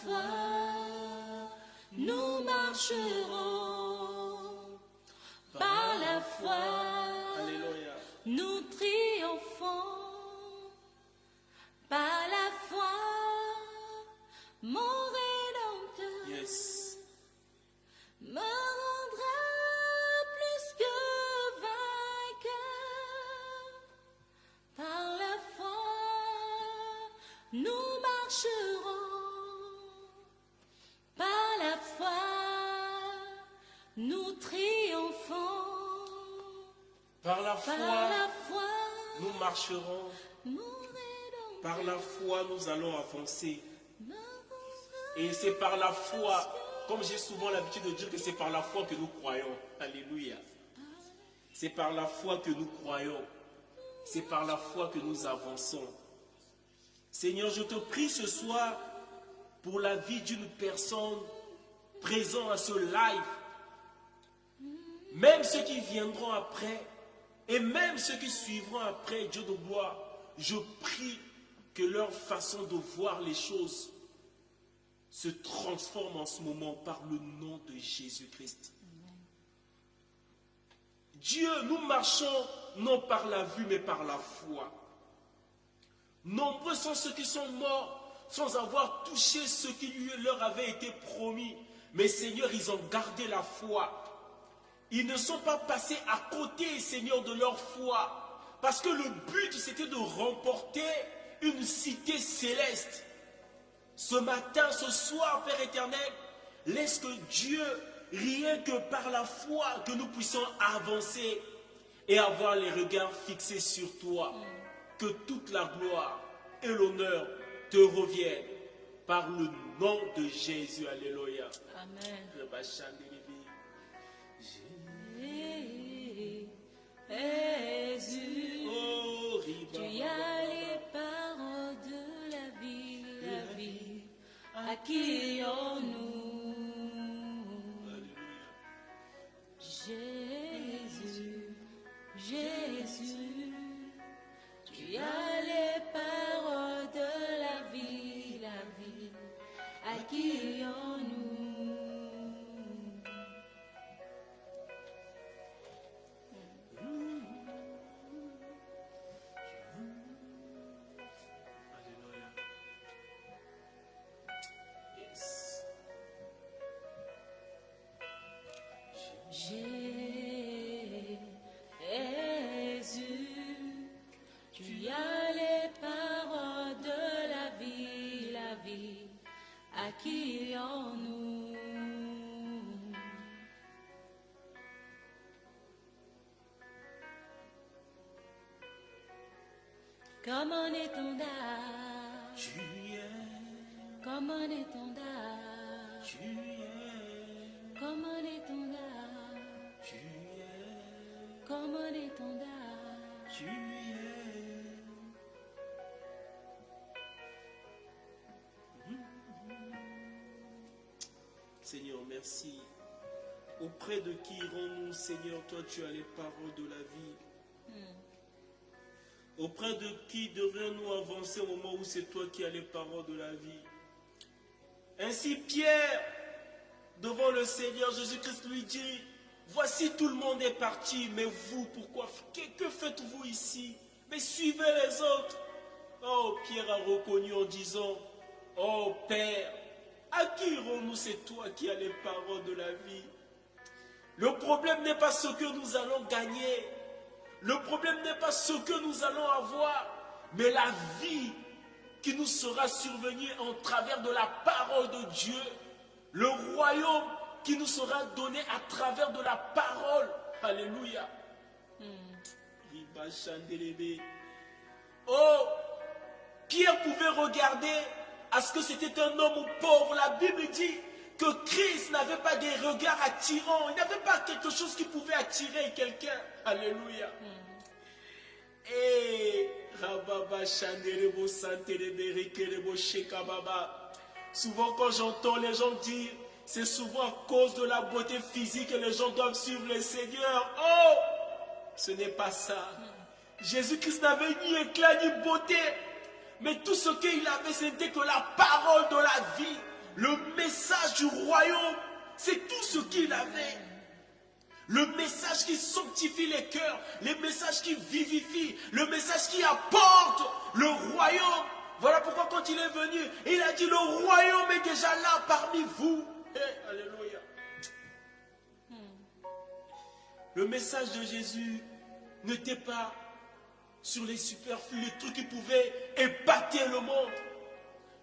foi, nous marcherons. Par la foi, Alléluia. nous triomphons. Par la foi, mon Rédempteur Yes. me rendra plus que vainqueur. Par la foi, nous marcherons. Par la foi, nous triomphons. Par la Par foi, la foi, nous marcherons. mon Rédempteur Par la foi, nous allons avancer. me rendra. Et c'est par la foi, comme j'ai souvent l'habitude de dire que c'est par la foi que nous croyons. Alléluia. C'est par la foi que nous croyons. C'est par la foi que nous avançons. Seigneur, je te prie ce soir pour la vie d'une personne présente à ce live. Même ceux qui viendront après et même ceux qui suivront après, Dieu de gloire, je prie que leur façon de voir les choses se transforme en ce moment par le nom de Jésus-Christ. Dieu, nous marchons non par la vue mais par la foi. Nombreux sont ceux qui sont morts sans avoir touché ce qui leur avait été promis. Mais Seigneur, ils ont gardé la foi. Ils ne sont pas passés à côté, Seigneur, de leur foi. Parce que le but, c'était de remporter une cité céleste. Ce matin, ce soir, Père éternel, laisse que Dieu, rien que par la foi, que nous puissions avancer et avoir les regards fixés sur toi. Que toute la gloire et l'honneur te reviennent par le nom de Jésus. Alléluia. Amen. Jésus, Oh, tu y as les paroles de la vie, à qui nous Jésus, Jésus, tu as les paroles de la vie, à qui nous Alléluia. Yes. Jésus, tu as les paroles de la vie, à qui nous comme un étendard, Tu es, comme un étendard, tu es, comme un étendard, tu es, comme un étendard. tu es. Seigneur, merci. Auprès de qui irons-nous, Seigneur? Toi, tu as les paroles de la vie. Auprès de qui devrions-nous avancer au moment où c'est toi qui as les paroles de la vie? Ainsi, Pierre, devant le Seigneur Jésus-Christ, lui dit: voici, tout le monde est parti, mais vous, pourquoi? Que faites-vous ici? Mais suivez les autres. Oh, Pierre a reconnu en disant: oh Père, à qui irons-nous? C'est toi qui as les paroles de la vie. Le problème n'est pas ce que nous allons gagner. Le problème n'est pas ce que nous allons avoir, mais la vie qui nous sera survenue en travers de la parole de Dieu. Le royaume qui nous sera donné à travers de la parole. Alléluia. Oh, Pierre pouvait regarder à ce que c'était un homme pauvre. La Bible dit que Christ n'avait pas des regards attirants. Il n'avait pas quelque chose qui pouvait attirer quelqu'un. Alléluia. Et souvent quand j'entends les gens dire, c'est souvent à cause de la beauté physique que les gens doivent suivre le Seigneur. Oh, ce n'est pas ça. Jésus-Christ n'avait ni éclat ni beauté, mais tout ce qu'il avait, c'était que la parole de la vie. Le message du royaume, c'est tout ce qu'il avait. Le message qui sanctifie les cœurs, le message qui vivifie, le message qui apporte le royaume. Voilà pourquoi quand il est venu, il a dit le royaume est déjà là parmi vous. Hey, alléluia. Le message de Jésus n'était pas sur les superflus, les trucs qui pouvaient épater le monde.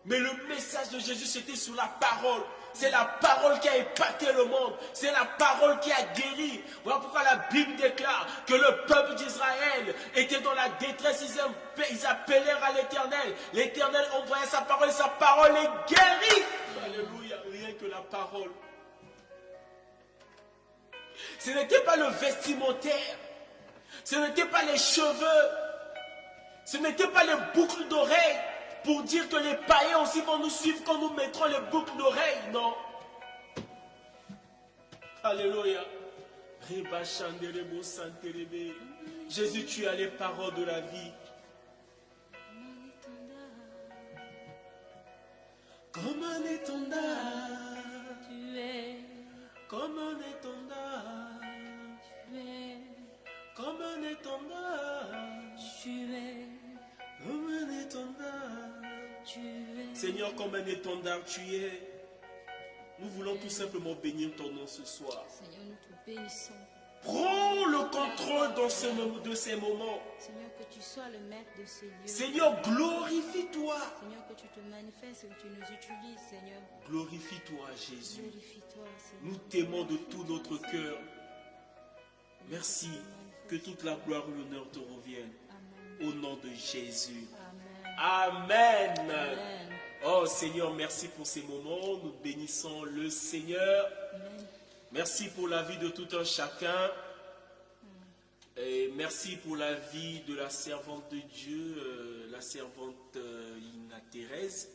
Mais le message de Jésus, c'était sur la parole. C'est la parole qui a épaté le monde. C'est la parole qui a guéri. Voilà pourquoi la Bible déclare que le peuple d'Israël était dans la détresse. Ils appelèrent à l'Éternel. L'Éternel envoyait sa parole est guérie. Alléluia, rien que la parole. Ce n'était pas le vestimentaire. Ce n'était pas les cheveux. Ce n'était pas les boucles d'oreilles. Pour dire que les païens aussi vont nous suivre quand nous mettrons les boucles d'oreilles. Non. Alléluia. Jésus, tu as les paroles de la vie. Comme un étendard. Tu es. Comme un étendard. Tu es. Comme un étendard. Tu es. Comme un étendard. Tu es. Seigneur, comme un étendard, tu es. Nous voulons tout simplement bénir ton nom ce soir. Seigneur, nous te bénissons. Prends le contrôle dans de ces moments. Seigneur, que tu sois le maître de ces lieux. Seigneur, glorifie-toi. Seigneur, que tu te manifestes et que tu nous utilises, Seigneur. Glorifie-toi, Jésus. Glorifie-toi, Seigneur. Nous t'aimons de tout notre cœur. Merci. Que toute la gloire et l'honneur te reviennent. Amen. Au nom de Jésus. Amen. Amen. Amen. Oh Seigneur, merci pour ces moments. Nous bénissons le Seigneur. Amen. Merci pour la vie de tout un chacun. Et merci pour la vie de la servante de Dieu, la servante Ina Thérèse.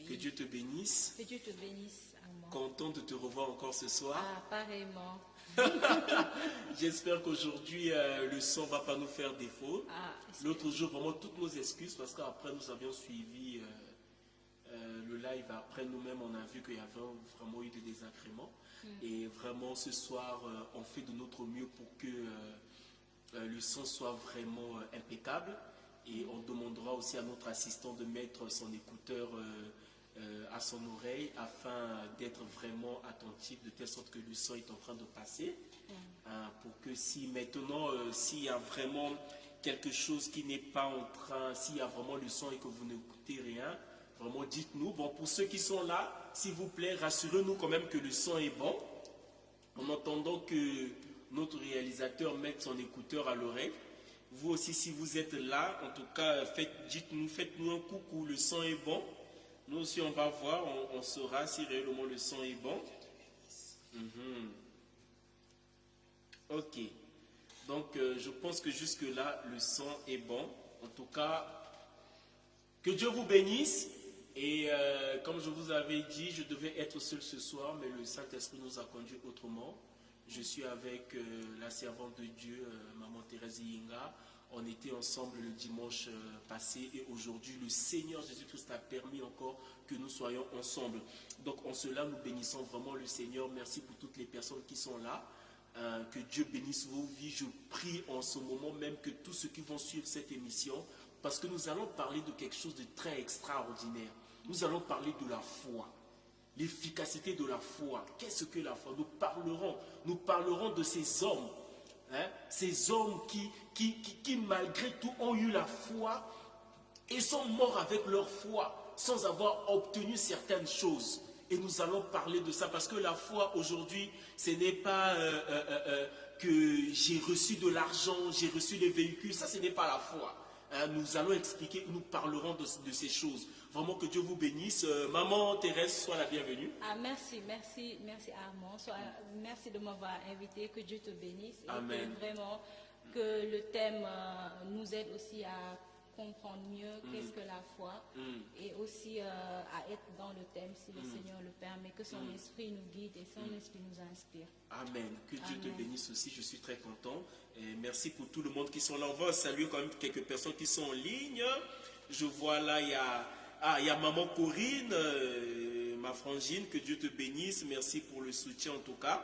Que Dieu te bénisse. Que Dieu te bénisse, Armand. Content de te revoir encore ce soir. Ah, pareillement. J'espère qu'aujourd'hui le son ne va pas nous faire défaut. Ah, L'autre jour, vraiment toutes nos excuses parce qu'après nous avions suivi le live. Après nous-mêmes, on a vu qu'il y avait vraiment eu des désagréments. Et vraiment ce soir, on fait de notre mieux pour que le son soit vraiment impeccable. Et on demandera aussi à notre assistant de mettre son écouteur à son oreille afin d'être vraiment attentif de telle sorte que le son est en train de passer. Pour que si maintenant, s'il y a vraiment quelque chose qui n'est pas en train, s'il y a vraiment le son et que vous n'écoutez rien, vraiment dites-nous. Bon, pour ceux qui sont là, s'il vous plaît, rassurez-nous quand même que le son est bon. En attendant que notre réalisateur mette son écouteur à l'oreille. Vous aussi, si vous êtes là, en tout cas, faites-nous un coucou, le son est bon. Nous aussi, on va voir, on saura si réellement le son est bon. Ok. Donc, je pense que jusque-là, le son est bon. En tout cas, que Dieu vous bénisse. Et comme je vous avais dit, je devais être seul ce soir, mais le Saint-Esprit nous a conduits autrement. Je suis avec la servante de Dieu, Maman Thérèse Yinga. On était ensemble le dimanche passé et aujourd'hui, le Seigneur Jésus-Christ a permis encore que nous soyons ensemble. Donc en cela, nous bénissons vraiment le Seigneur. Merci pour toutes les personnes qui sont là. Que Dieu bénisse vos vies. Je prie en ce moment même que tous ceux qui vont suivre cette émission, parce que nous allons parler de quelque chose de très extraordinaire. Nous allons parler de la foi. L'efficacité de la foi. Qu'est-ce que la foi? Nous parlerons de ces hommes. Ces hommes qui malgré tout ont eu la foi et sont morts avec leur foi sans avoir obtenu certaines choses. Et nous allons parler de ça parce que la foi aujourd'hui, ce n'est pas que j'ai reçu de l'argent, j'ai reçu des véhicules. Ça, ce n'est pas la foi. Nous allons expliquer, nous parlerons de ces choses. Vraiment que Dieu vous bénisse. Maman Thérèse, sois la bienvenue. Ah, merci Armand. Merci de m'avoir invité. Que Dieu te bénisse. Amen. Et que vraiment que le thème nous aide aussi à comprendre mieux qu'est-ce que la foi et aussi à être dans le thème si le Seigneur le permet. Que son esprit nous guide et son esprit nous inspire. Amen. Que Dieu Amen. te bénisse aussi. Je suis très content. Et merci pour tout le monde qui sont là. On va saluer quand même quelques personnes qui sont en ligne. Je vois là, il y a Maman Corinne. ma frangine, que Dieu te bénisse. Merci pour le soutien en tout cas.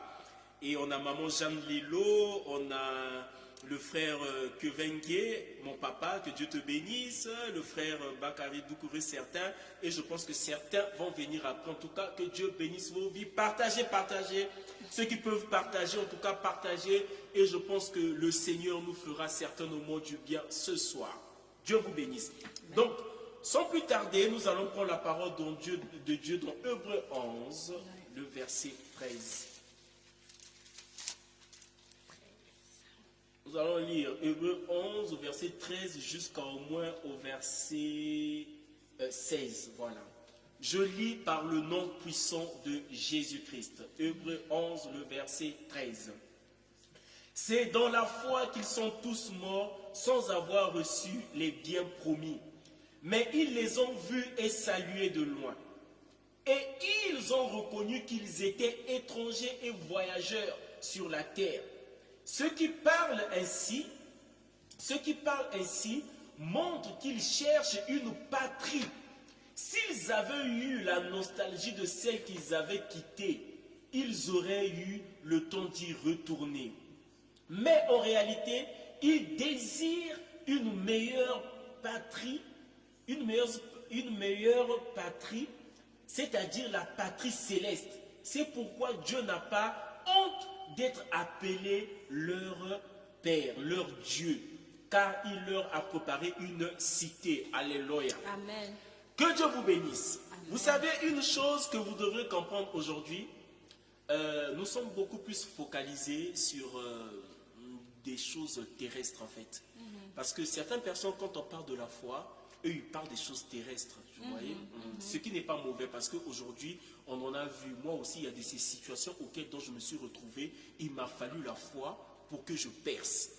Et on a maman Jeanne Lilo, on a le frère Kevengue, mon papa, que Dieu te bénisse, le frère Bakary Doukouré, certains, et je pense que certains vont venir après. En tout cas, que Dieu bénisse vos vies. Partagez, partagez. Ceux qui peuvent partager, en tout cas, partagez. Et je pense que le Seigneur nous fera certainement du bien ce soir. Dieu vous bénisse. Donc, sans plus tarder, nous allons prendre la parole de Dieu dans Hébreux 11, le verset 13. Nous allons lire Hébreux 11 au verset 13 jusqu'à au moins au verset 16. Voilà. Je lis par le nom puissant de Jésus-Christ. Hébreux 11, le verset 13. C'est dans la foi qu'ils sont tous morts sans avoir reçu les biens promis. Mais ils les ont vus et salués de loin. Et ils ont reconnu qu'ils étaient étrangers et voyageurs sur la terre. Ceux qui parlent ainsi montrent qu'ils cherchent une patrie. S'ils avaient eu la nostalgie de celle qu'ils avaient quittée, ils auraient eu le temps d'y retourner. Mais en réalité, ils désirent une meilleure patrie, c'est-à-dire la patrie céleste. C'est pourquoi Dieu n'a pas honte d'être appelé leur Père, leur Dieu, car il leur a préparé une cité. Alléluia. Amen. Que Dieu vous bénisse. Amen. Vous savez une chose que vous devrez comprendre aujourd'hui, nous sommes beaucoup plus focalisés sur des choses terrestres en fait. Parce que certaines personnes, quand on parle de la foi, eux, ils parlent des choses terrestres, vous voyez. Ce qui n'est pas mauvais, parce qu'aujourd'hui, on en a vu, moi aussi, il y a ces situations dont je me suis retrouvé, il m'a fallu la foi pour que je perce.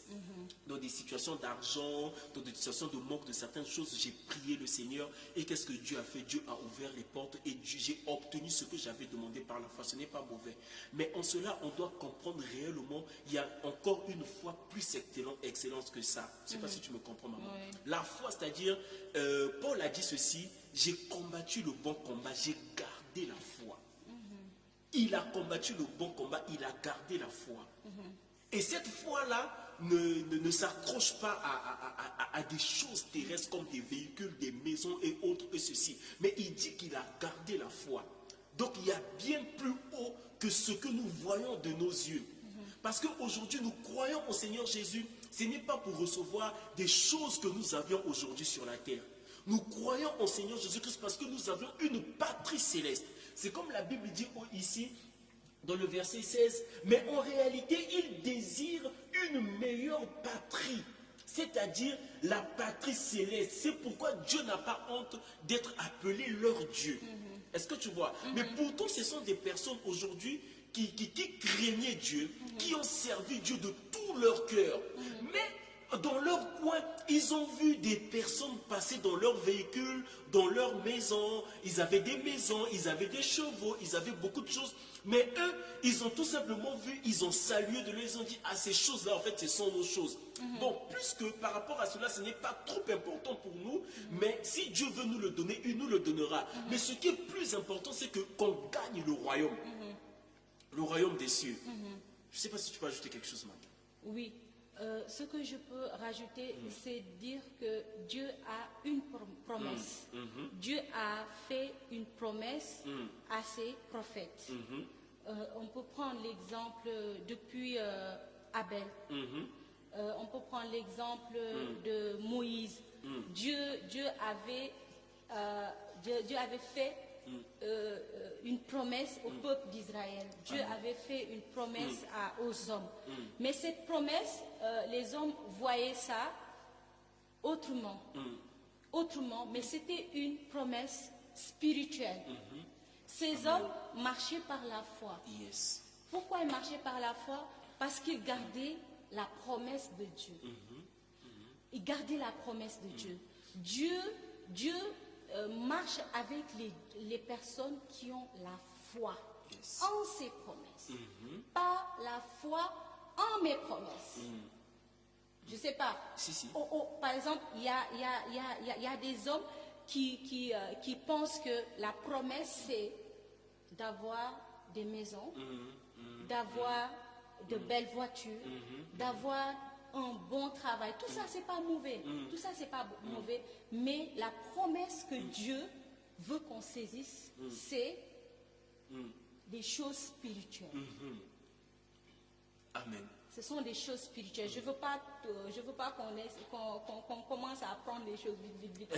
Dans des situations d'argent, dans des situations de manque de certaines choses, j'ai prié le Seigneur, et qu'est-ce que Dieu a fait? Dieu a ouvert les portes, et j'ai obtenu ce que j'avais demandé par la foi. Ce n'est pas mauvais. Mais en cela, on doit comprendre réellement, il y a encore une foi plus excellente que ça. Je ne sais pas si tu me comprends, maman. Oui. La foi, c'est-à-dire, Paul a dit ceci, j'ai combattu le bon combat, j'ai gardé la foi. Il a combattu le bon combat, il a gardé la foi. Et cette foi-là ne s'accroche pas à des choses terrestres comme des véhicules, des maisons et autres que ceci. Mais il dit qu'il a gardé la foi. Donc il y a bien plus haut que ce que nous voyons de nos yeux. Parce qu'aujourd'hui, nous croyons au Seigneur Jésus. Ce n'est pas pour recevoir des choses que nous avions aujourd'hui sur la terre. Nous croyons au Seigneur Jésus-Christ parce que nous avons une patrie céleste. C'est comme la Bible dit ici, dans le verset 16, mais en réalité, ils désirent une meilleure patrie, c'est-à-dire la patrie céleste. C'est pourquoi Dieu n'a pas honte d'être appelé leur Dieu. Est-ce que tu vois? Mais pourtant, ce sont des personnes aujourd'hui qui craignaient Dieu, qui ont servi Dieu de tout leur cœur. Mais dans leur coin, ils ont vu des personnes passer dans leurs véhicules, dans leurs maisons. Ils avaient des maisons, ils avaient des chevaux, ils avaient beaucoup de choses. Mais eux, ils ont tout simplement vu, ils ont salué de l'eux, ils ont dit, ah, ces choses-là, en fait, ce sont nos choses. Donc, puisque par rapport à cela, ce n'est pas trop important pour nous, mais si Dieu veut nous le donner, il nous le donnera. Mais ce qui est plus important, c'est qu'on gagne le royaume. Le royaume des cieux. Je ne sais pas si tu peux ajouter quelque chose maintenant. Oui. Ce que je peux rajouter, c'est dire que Dieu a une promesse. Dieu a fait une promesse à ses prophètes. On peut prendre l'exemple depuis Abel. On peut prendre l'exemple de Moïse. Dieu avait fait une promesse au peuple d'Israël. Dieu avait fait une promesse aux hommes. Mais cette promesse, les hommes voyaient ça autrement. Mais c'était une promesse spirituelle. Ces hommes marchaient par la foi. Pourquoi ils marchaient par la foi? Parce qu'ils gardaient la promesse de Dieu. Ils gardaient la promesse de Dieu. Dieu marche avec les personnes qui ont la foi en ses promesses. Pas la foi en mes promesses. Je ne sais pas. Par exemple, il y a des hommes qui pensent que la promesse, c'est d'avoir des maisons, d'avoir de belles voitures, d'avoir un bon travail. Tout ça, c'est pas mauvais. Tout ça, c'est pas mauvais. Mais la promesse que Dieu veut qu'on saisisse, c'est des choses spirituelles. Amen. Ce sont des choses spirituelles. Je veux pas qu'on commence à apprendre les choses vite.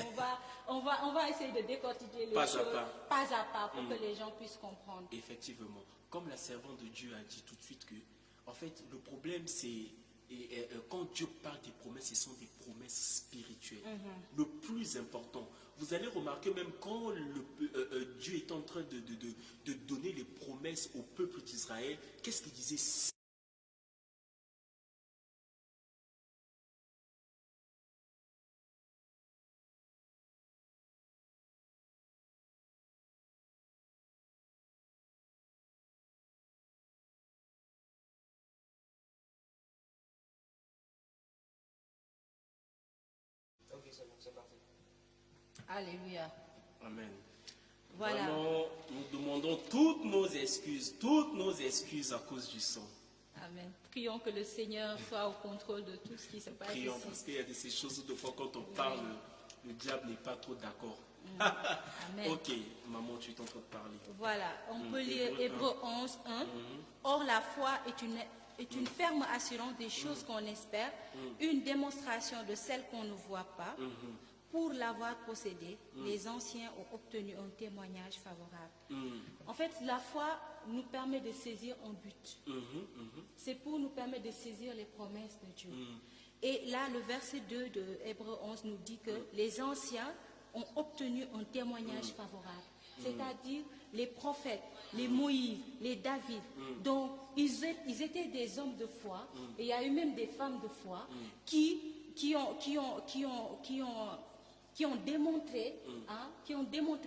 On va essayer de décortiquer les choses pas à pas pour que les gens puissent comprendre. Effectivement. Comme la servante de Dieu a dit tout de suite que, en fait, le problème c'est, quand Dieu parle des promesses, ce sont des promesses spirituelles. Le plus important. Vous allez remarquer même quand Dieu est en train de donner les promesses au peuple d'Israël, qu'est-ce qu'il disait? C'est parti. Alléluia. Amen. Voilà. Vraiment, nous demandons toutes nos excuses à cause du sang. Amen. Prions que le Seigneur soit au contrôle de tout ce qui se passe Prions, ici. parce qu'il y a de ces choses où, de fois, quand on parle, le diable n'est pas trop d'accord. Amen. Ok, maman, tu es en train de parler. Voilà, on peut lire Hébreux 11, 1. Or, la foi est une ferme assurance des choses qu'on espère, une démonstration de celles qu'on ne voit pas. Pour l'avoir possédée, les anciens ont obtenu un témoignage favorable. En fait, la foi nous permet de saisir un but. C'est pour nous permettre de saisir les promesses de Dieu. Et là, le verset 2 de Hébreux 11 nous dit que les anciens ont obtenu un témoignage favorable. C'est-à-dire les prophètes, les Moïse, les David. Donc, ils étaient des hommes de foi, et il y a eu même des femmes de foi qui ont démontré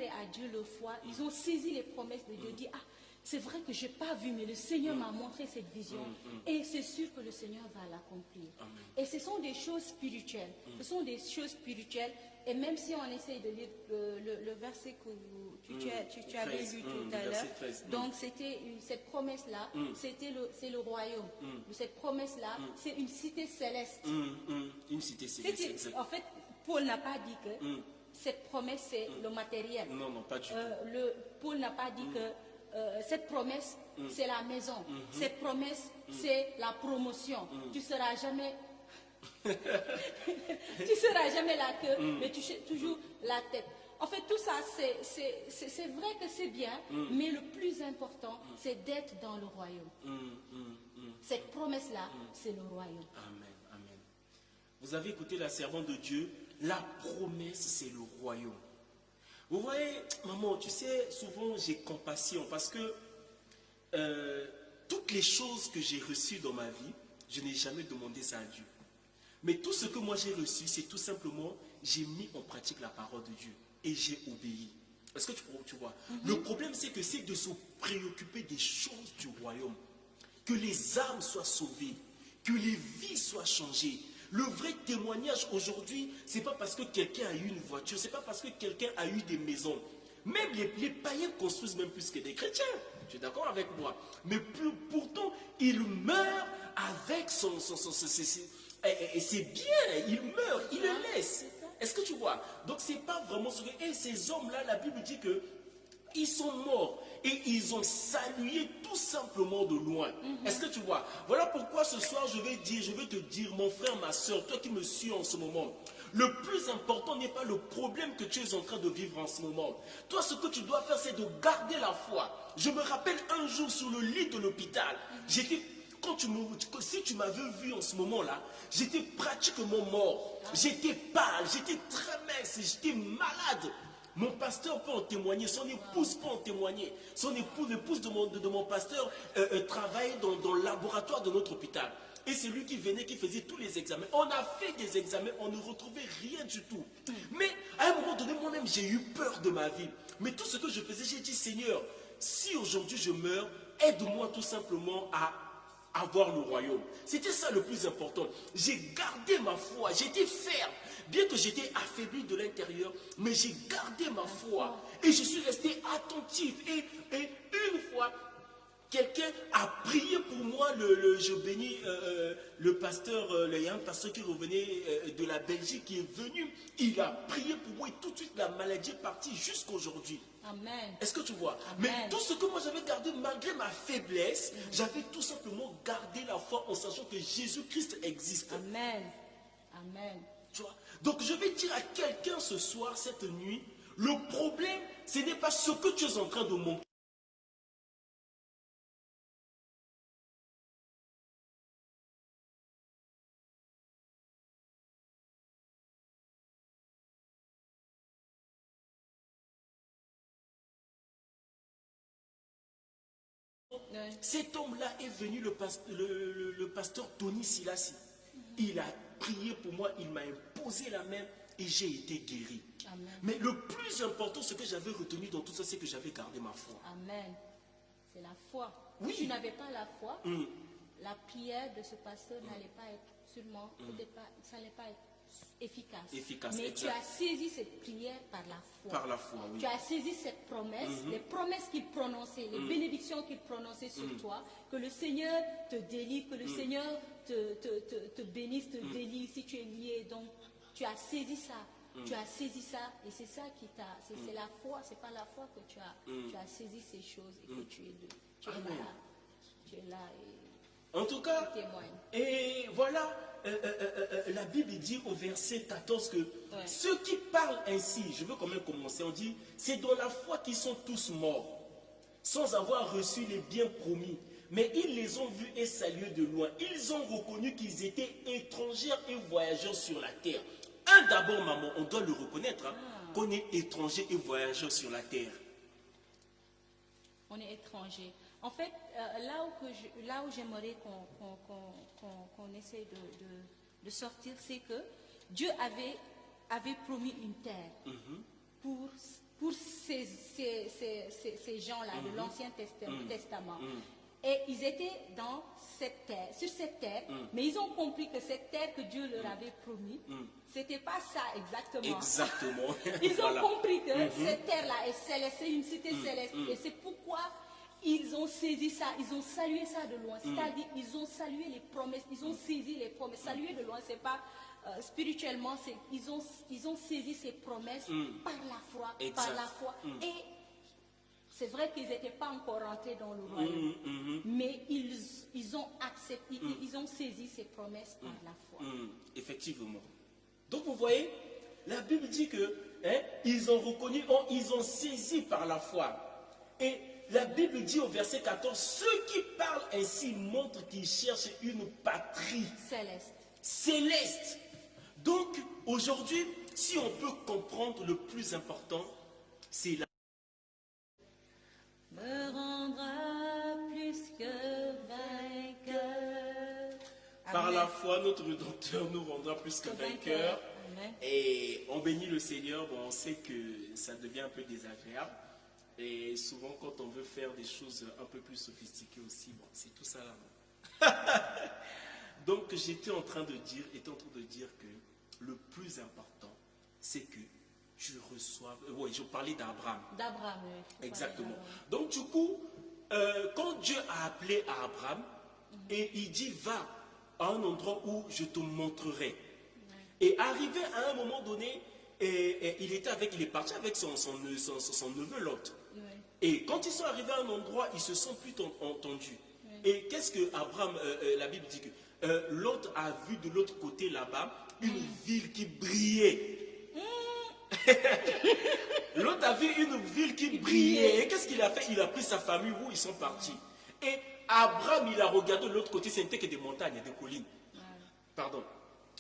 à Dieu leur foi. Ils ont saisi les promesses de Dieu, dit ah, c'est vrai que je n'ai pas vu, mais le Seigneur m'a montré cette vision et c'est sûr que le Seigneur va l'accomplir. Et ce sont des choses spirituelles. Ce sont des choses spirituelles. Et même si on essaye de lire le verset que tu avais lu tout à l'heure, donc c'était cette promesse-là, c'est le royaume. Cette promesse-là, c'est une cité céleste. Une cité céleste, exact. En fait, Paul n'a pas dit que cette promesse, c'est le matériel. Non, pas du tout. Paul n'a pas dit que cette promesse, c'est la maison. Cette promesse, c'est la promotion. Tu ne seras jamais... tu seras jamais la queue, mais tu seras toujours la tête. En fait, tout ça, c'est vrai que c'est bien, mais le plus important, c'est d'être dans le royaume. Cette promesse-là, c'est le royaume. Amen, amen. Vous avez écouté la servante de Dieu, la promesse, c'est le royaume. Vous voyez, maman, tu sais, souvent j'ai compassion parce que toutes les choses que j'ai reçues dans ma vie, je n'ai jamais demandé ça à Dieu. Mais tout ce que moi j'ai reçu, c'est tout simplement, j'ai mis en pratique la parole de Dieu et j'ai obéi. Est-ce que tu vois? Le problème, c'est que c'est de se préoccuper des choses du royaume. Que les âmes soient sauvées, que les vies soient changées. Le vrai témoignage aujourd'hui, ce n'est pas parce que quelqu'un a eu une voiture, ce n'est pas parce que quelqu'un a eu des maisons. Même les païens construisent même plus que des chrétiens. Tu es d'accord avec moi? Mais pourtant, ils meurent avec et c'est bien, il meurt, il le laisse. Est-ce que tu vois? Donc c'est pas vraiment ce que... Et ces hommes-là, la Bible dit que ils sont morts et ils ont salué tout simplement de loin. Est-ce que tu vois? Voilà pourquoi ce soir je vais te dire, mon frère, ma soeur, toi qui me suis en ce moment, le plus important n'est pas le problème que tu es en train de vivre en ce moment. Toi, ce que tu dois faire, c'est de garder la foi. Je me rappelle un jour sur le lit de l'hôpital, si tu m'avais vu en ce moment-là, j'étais pratiquement mort. J'étais pâle, j'étais très mince, j'étais malade. Mon pasteur peut en témoigner, son épouse peut en témoigner. L'épouse de mon pasteur travaillait dans le laboratoire de notre hôpital. Et c'est lui qui venait, qui faisait tous les examens. On a fait des examens, on ne retrouvait rien du tout. Mais à un moment donné, moi-même, j'ai eu peur de ma vie. Mais tout ce que je faisais, j'ai dit, Seigneur, si aujourd'hui je meurs, aide-moi tout simplement à avoir le royaume. C'était ça le plus important. J'ai gardé ma foi, j'étais ferme. Bien que j'étais affaibli de l'intérieur, mais j'ai gardé ma foi. Et je suis resté attentif. Et fois, quelqu'un a prié pour moi, je bénis le pasteur, il y a un pasteur qui revenait de la Belgique qui est venu, il a prié pour moi et tout de suite la maladie est partie jusqu'à aujourd'hui. Amen. Est-ce que tu vois? Amen. Mais tout ce que moi j'avais gardé, malgré ma faiblesse, j'avais tout simplement gardé la foi en sachant que Jésus-Christ existe. Amen. Amen. Tu vois? Donc je vais dire à quelqu'un ce soir, cette nuit, le problème, ce n'est pas ce que tu es en train de manquer. Cet homme-là est venu, le pasteur Tony Silassi. Il a prié pour moi, il m'a imposé la main et j'ai été guéri. Amen. Mais le plus important, ce que j'avais retenu dans tout ça, c'est que j'avais gardé ma foi. Amen. C'est la foi. Oui. Si tu n'avais pas la foi, la prière de ce pasteur n'allait pas être seulement, peut-être pas, ça n'allait pas être efficace. Mais exact. tu as saisi cette prière par la foi. Par la foi, oui. Tu as saisi cette promesse, les promesses qu'il prononçait, les bénédictions qu'il prononçait sur toi, que le Seigneur te délivre, que le Seigneur te bénisse, te délivre si tu es lié. Donc, tu as saisi ça. Tu as saisi ça et c'est ça qui t'a... C'est la foi, c'est pas la foi que tu as saisi ces choses et que tu es là. Tu es là et en tout cas, tu témoignes. Et voilà, la Bible dit au verset 14 que ceux qui parlent ainsi, je veux quand même commencer, on dit, c'est dans la foi qu'ils sont tous morts, sans avoir reçu les biens promis. Mais ils les ont vus et salués de loin. Ils ont reconnu qu'ils étaient étrangers et voyageurs sur la terre. D'abord, maman, on doit le reconnaître, qu'on est étranger et voyageur sur la terre. On est étranger. En fait, là où j'aimerais qu'on essaie de sortir, c'est que Dieu avait promis une terre pour ces gens-là de l'Ancien Testament. Et ils étaient dans cette terre, sur cette terre, mais ils ont compris que cette terre que Dieu leur avait promis, c'était pas ça exactement. Exactement. Ils ont compris que cette terre-là est céleste, c'est une cité céleste, et c'est pourquoi ils ont saisi ça, ils ont salué ça de loin. C'est-à-dire, ils ont salué les promesses, ils ont saisi les promesses. Saluer de loin, c'est pas spirituellement, ils ont saisi ces promesses par la foi, Et c'est vrai qu'ils n'étaient pas encore rentrés dans le royaume, mais ils ont accepté, ils ont saisi ces promesses par la foi. Effectivement. Donc vous voyez, la Bible dit que ils ont reconnu, ils ont saisi par la foi. Et la Bible dit au verset 14, ceux qui parlent ainsi montrent qu'ils cherchent une patrie céleste. Donc aujourd'hui, si on peut comprendre, le plus important, c'est la Me rendra plus que vainqueur. Par la foi, notre Rédempteur nous rendra plus que vainqueur. Et on bénit le Seigneur. Bon, on sait que ça devient un peu désagréable. Et souvent, quand on veut faire des choses un peu plus sophistiquées aussi, bon, c'est tout ça là. Donc, j'étais en train de dire que le plus important, c'est que tu reçoives... Oui, je parlais d'Abraham. D'Abraham, oui. Exactement. Donc, du coup, quand Dieu a appelé Abraham, et il dit, va à un endroit où je te montrerai. Et arrivé à un moment donné, il est parti avec son neveu Lot. Et quand ils sont arrivés à un endroit, ils se sont plus entendus. Et qu'est-ce que Abraham, la Bible dit que Lot a vu de l'autre côté là-bas une ville qui brillait. Lot a vu une ville qui brillait. Et qu'est-ce qu'il a fait? Il a pris sa famille où ils sont partis. Et Abraham, il a regardé de l'autre côté, c'était que des montagnes et des collines. Pardon.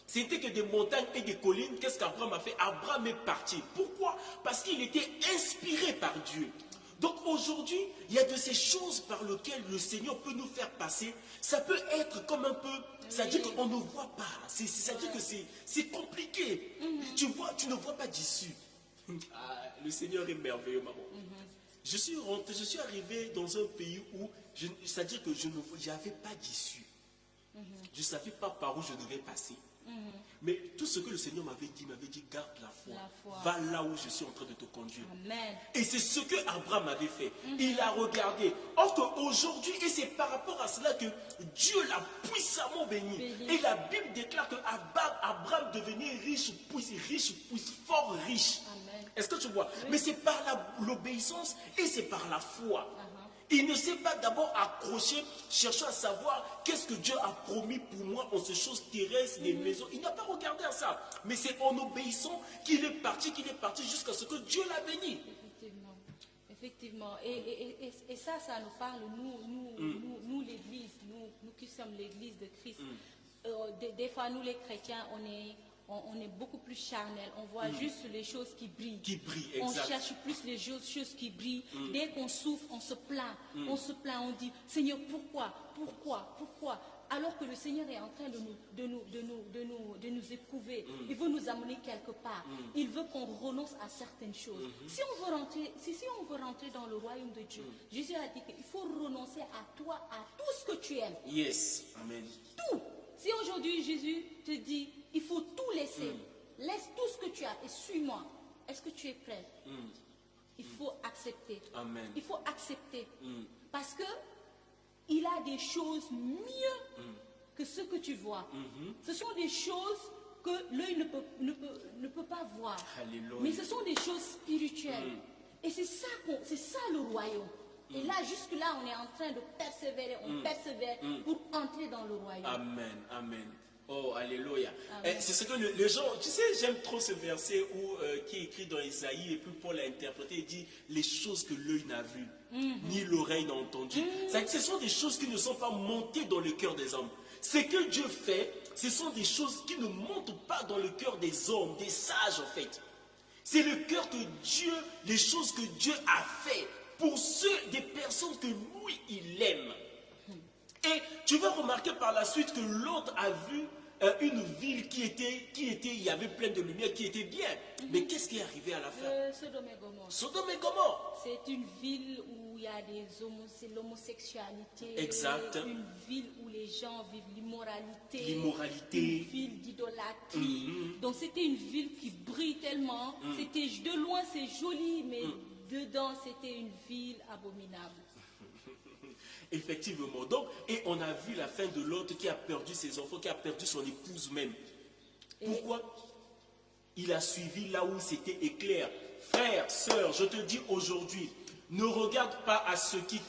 C'était que des montagnes et des collines. Qu'est-ce qu'Abraham a fait? Abraham est parti. Pourquoi? Parce qu'il était inspiré par Dieu. Donc aujourd'hui, il y a de ces choses par lesquelles le Seigneur peut nous faire passer. Ça peut être comme un peu, c'est-à-dire qu'on ne voit pas. C'est-à-dire que c'est compliqué. Tu ne vois pas d'issue. Le Seigneur est merveilleux, maman. Je suis arrivé dans un pays où, c'est-à-dire que je n'avais pas d'issue. Je ne savais pas par où je devais passer. Mais tout ce que le Seigneur m'avait dit, garde la foi. Va là où je suis en train de te conduire. Amen. Et c'est ce que Abraham avait fait. Il a regardé. Or qu'aujourd'hui, et c'est par rapport à cela que Dieu l'a puissamment béni. Et la Bible déclare que Abraham devenait riche, fort riche. Est-ce que tu vois? Oui. Mais c'est par l'obéissance et c'est par la foi. Il ne s'est pas d'abord accroché, cherchant à savoir qu'est-ce que Dieu a promis pour moi en ces choses terrestres, des maisons. Il n'a pas regardé à ça. Mais c'est en obéissant qu'il est parti jusqu'à ce que Dieu l'a béni. Effectivement. Et ça nous parle, nous l'Église, nous qui sommes l'Église de Christ. Des fois, nous les chrétiens, on est beaucoup plus charnel. On voit juste les choses qui brillent. Exact. On cherche plus les choses qui brillent. Dès qu'on souffre, on se plaint. On dit, Seigneur, pourquoi? Alors que le Seigneur est en train de nous éprouver. Il veut nous amener quelque part. Il veut qu'on renonce à certaines choses. Si on veut rentrer dans le royaume de Dieu, Jésus a dit qu'il faut renoncer à toi, à tout ce que tu aimes. Yes. Amen. Tout. Si aujourd'hui Jésus te dit, il faut tout laisser. Laisse tout ce que tu as et suis-moi. Est-ce que tu es prêt? Il faut accepter. Amen. Il faut accepter. Parce que il a des choses mieux que ce que tu vois. Ce sont des choses que l'œil ne peut pas voir. Alléluia. Mais ce sont des choses spirituelles. Et c'est ça le royaume. Et là, jusque-là, on est en train de persévérer. On persévère pour entrer dans le royaume. Amen. Amen. Oh, alléluia. C'est ce que les gens, tu sais, j'aime trop ce verset qui est écrit dans Isaïe, et puis Paul l'a interprété, il dit les choses que l'œil n'a vues, ni l'oreille n'a entendues. Ce sont des choses qui ne sont pas montées dans le cœur des hommes. Ce que Dieu fait, ce sont des choses qui ne montent pas dans le cœur des hommes, des sages en fait. C'est le cœur que Dieu, les choses que Dieu a fait pour des personnes que lui, il aime. Et tu vas remarquer par la suite que l'autre a vu une ville qui était, il y avait plein de lumière, qui était bien. Mais qu'est-ce qui est arrivé à la fin? Sodome et Gomorrhe. Sodome et Gomorrhe. C'est une ville où il y a l'homosexualité. Exact. Une ville où les gens vivent l'immoralité. Une ville d'idolâtrie. Donc c'était une ville qui brille tellement. C'était de loin c'est joli, mais dedans c'était une ville abominable. Effectivement. Donc, et on a vu la fin de l'autre qui a perdu ses enfants, qui a perdu son épouse même. Pourquoi? Il a suivi là où c'était éclair. Frère, sœur, je te dis aujourd'hui, ne regarde pas à ceux qui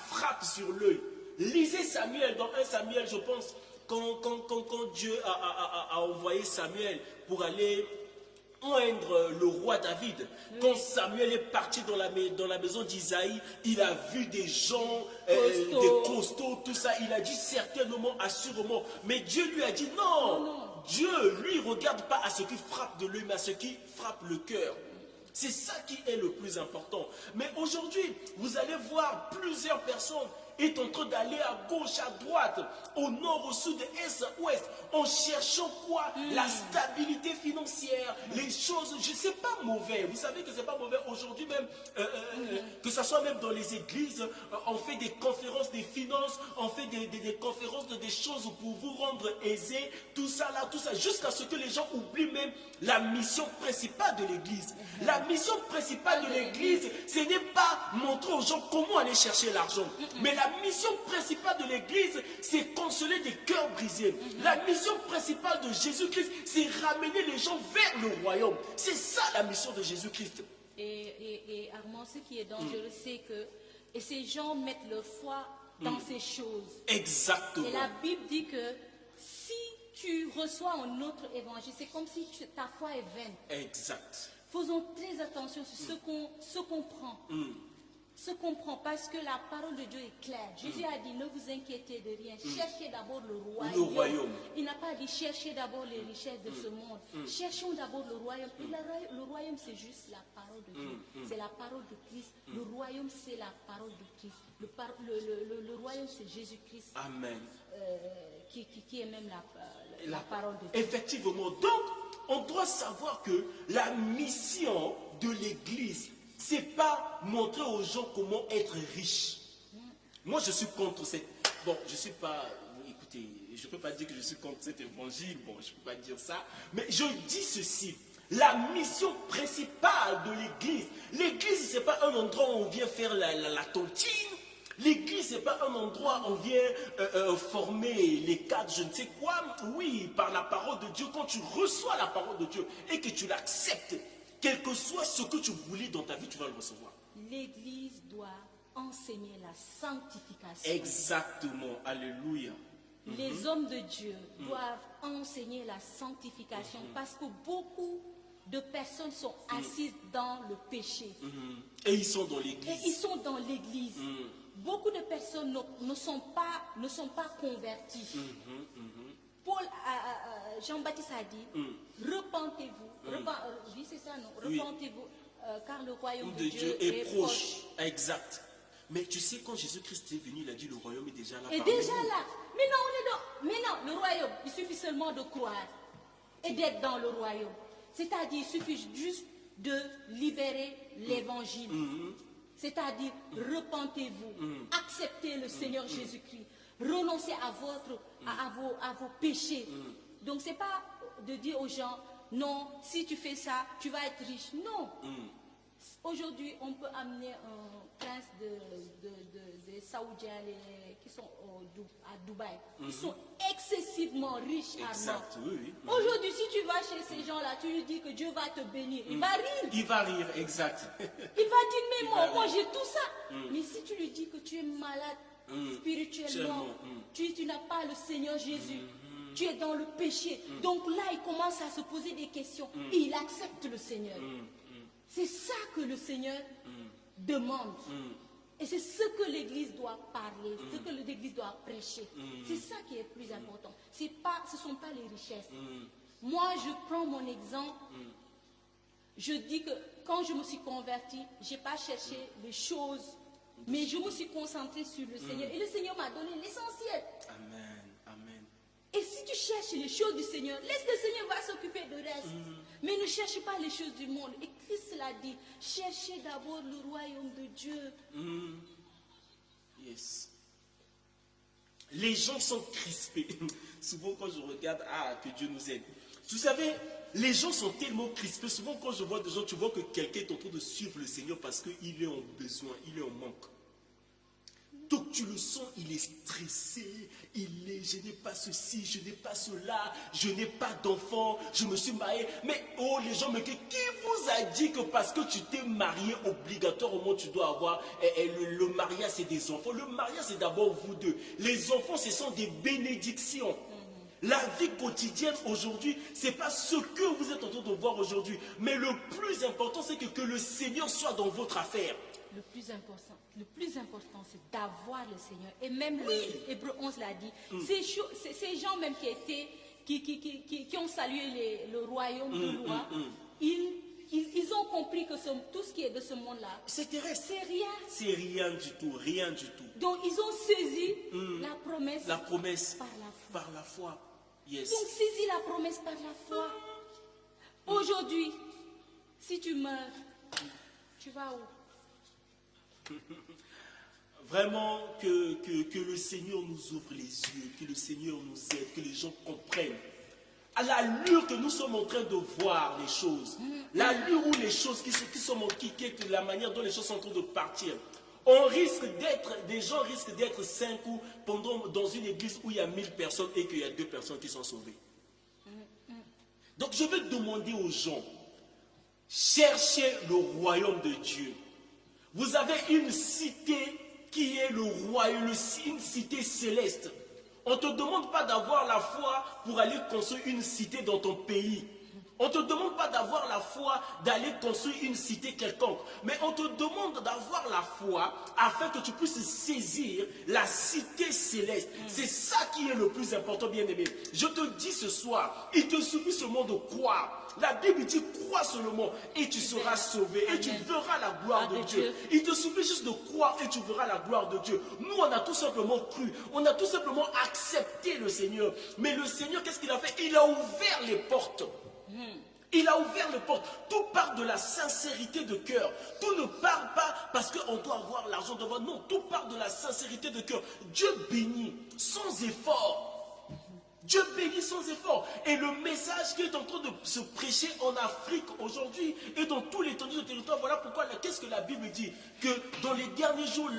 frappent sur l'œil. Lisez Samuel, dans 1 Samuel, je pense, quand Dieu a envoyé Samuel pour aller oindre le roi David. Quand Samuel est parti dans la maison d'Isaïe, il a vu des gens, des costauds, tout ça. Il a dit certainement, assurément. Mais Dieu lui a dit non. Dieu, lui, regarde pas à ce qui frappe de l'œil, mais à ce qui frappe le cœur. C'est ça qui est le plus important. Mais aujourd'hui, vous allez voir plusieurs personnes est en train d'aller à gauche, à droite, au nord, au sud, est, à ouest, en cherchant quoi? La stabilité financière, les choses, je ne sais pas mauvais. Vous savez que ce n'est pas mauvais aujourd'hui même, que ce soit même dans les églises, on fait des conférences des finances, on fait des conférences de des choses pour vous rendre aisés, tout ça là, tout ça, jusqu'à ce que les gens oublient même la mission principale de l'église. La mission principale de l'église, ce n'est pas montrer aux gens comment aller chercher l'argent, mais la mission principale de l'église, c'est consoler des cœurs brisés. La mission principale de Jésus-Christ, c'est ramener les gens vers le royaume. C'est ça la mission de Jésus-Christ. Et Armand, ce qui est dangereux, c'est que ces gens mettent leur foi dans ces choses. Exactement. Et la Bible dit que si tu reçois un autre évangile, c'est comme si ta foi est vaine. Exact. Faisons très attention sur ce qu'on prend. Ce qu'on prend, parce que la parole de Dieu est claire. Jésus a dit, ne vous inquiétez de rien. Cherchez d'abord le royaume. Il n'a pas dit, cherchez d'abord les richesses de ce monde. Cherchons d'abord le royaume. Et le royaume, c'est juste la parole de Dieu. C'est la parole de Christ. Le royaume, c'est la parole de Christ. Le royaume, c'est Jésus-Christ. Amen. Qui est même la parole de Dieu. Effectivement. Donc, on doit savoir que la mission de l'Église, c'est pas montrer aux gens comment être riche. Moi, je suis contre cette... Bon, je suis pas... écoutez, je ne peux pas dire que je suis contre cet évangile, bon, je ne peux pas dire ça, mais je dis ceci. La mission principale de l'église, l'église, ce n'est pas un endroit où on vient faire la tontine. L'église, ce n'est pas un endroit où on vient former les cadres, je ne sais quoi. Oui, par la parole de Dieu, quand tu reçois la parole de Dieu et que tu l'acceptes, quel que soit ce que tu voulais dans ta vie, tu vas le recevoir. L'église doit enseigner la sanctification. Exactement, alléluia. Les hommes de Dieu doivent enseigner la sanctification parce que beaucoup de personnes sont assises dans le péché. Et ils sont dans l'église. Beaucoup de personnes ne sont pas converties. Paul, Jean-Baptiste a dit, repentez-vous. Oui, c'est ça, non? Repentez-vous, car le royaume de Dieu est proche. Exact. Mais tu sais, quand Jésus-Christ est venu, il a dit le royaume est déjà là. Et déjà là. Mais non, le royaume, il suffit seulement de croire et d'être dans le royaume. C'est-à-dire, il suffit juste de libérer l'évangile. C'est-à-dire, repentez-vous, acceptez le Seigneur Jésus-Christ, renoncez à vos péchés. Donc, ce n'est pas de dire aux gens, non, si tu fais ça, tu vas être riche. Non. Aujourd'hui, on peut amener un prince des Saoudiens qui sont à Dubaï. Ils sont excessivement riches à mort. Oui. Aujourd'hui, si tu vas chez ces gens-là, tu lui dis que Dieu va te bénir. Il va rire. Il va rire, exact. Il va dire, mais moi j'ai tout ça. Mais si tu lui dis que tu es malade spirituellement, tu n'as pas le Seigneur Jésus, tu es dans le péché. Donc là, il commence à se poser des questions et il accepte le Seigneur. C'est ça que le Seigneur demande. Et c'est ce que l'Église doit parler, ce que l'Église doit prêcher. C'est ça qui est le plus important. Ce ne sont pas les richesses. Moi, je prends mon exemple. Je dis que quand je me suis convertie, je n'ai pas cherché les choses, mais je me suis concentrée sur le Seigneur. Et le Seigneur m'a donné l'essentiel. Amen. Et si tu cherches les choses du Seigneur, laisse le Seigneur va s'occuper de reste. Mais ne cherche pas les choses du monde. Et Christ l'a dit, cherchez d'abord le royaume de Dieu. Yes. Les gens sont crispés. Souvent quand je regarde, que Dieu nous aide. Vous savez, les gens sont tellement crispés. Souvent quand je vois des gens, tu vois que quelqu'un est en train de suivre le Seigneur parce qu'il est en besoin, il est en manque. Donc tu le sens, il est stressé, je n'ai pas ceci, je n'ai pas cela, je n'ai pas d'enfant, je me suis marié. Mais les gens me disent, qui vous a dit que parce que tu t'es marié, obligatoirement tu dois avoir, le mariage c'est des enfants. Le mariage c'est d'abord vous deux. Les enfants ce sont des bénédictions. La vie quotidienne aujourd'hui, ce n'est pas ce que vous êtes en train de voir aujourd'hui. Mais le plus important, c'est que le Seigneur soit dans votre affaire. Le plus important, c'est d'avoir le Seigneur. Et même l'Hébreu 11 l'a dit. Ces gens même qui ont salué le royaume de loi, ils ont compris que tout ce qui est de ce monde-là, c'est terrestre. C'est rien. C'est rien du tout, rien du tout. Donc ils ont saisi la promesse par la foi. Yes. Ils ont saisi la promesse par la foi. Aujourd'hui, si tu meurs, tu vas où? Vraiment que le Seigneur nous ouvre les yeux, que le Seigneur nous aide, que les gens comprennent. À l'allure que nous sommes en train de voir les choses, l'allure où les choses la manière dont les choses sont en train de partir, des gens risquent d'être 5 ou dans une église où il y a 1000 personnes et qu'il y a 2 personnes qui sont sauvées. Donc je vais demander aux gens, cherchez le royaume de Dieu. Vous avez une cité qui est le royaume, une cité céleste. On ne te demande pas d'avoir la foi pour aller construire une cité dans ton pays. On ne te demande pas d'avoir la foi d'aller construire une cité quelconque. Mais on te demande d'avoir la foi afin que tu puisses saisir la cité céleste. C'est ça qui est le plus important, bien-aimé. Je te dis ce soir, il te suffit seulement de croire. La Bible dit, crois seulement et tu seras sauvé. Et tu verras la gloire de Dieu. Il te suffit juste de croire et tu verras la gloire de Dieu. Nous, on a tout simplement cru. On a tout simplement accepté le Seigneur. Mais le Seigneur, qu'est-ce qu'il a fait? Il a ouvert les portes. Il a ouvert les portes. Tout part de la sincérité de cœur. Tout ne part pas parce qu'on doit avoir l'argent devant. Non, tout part de la sincérité de cœur. Dieu bénit sans effort. Dieu bénit sans effort. Et le message qui est en train de se prêcher en Afrique aujourd'hui et dans tout l'étendue du territoire, voilà pourquoi, qu'est-ce que la Bible dit? Que dans les derniers jours,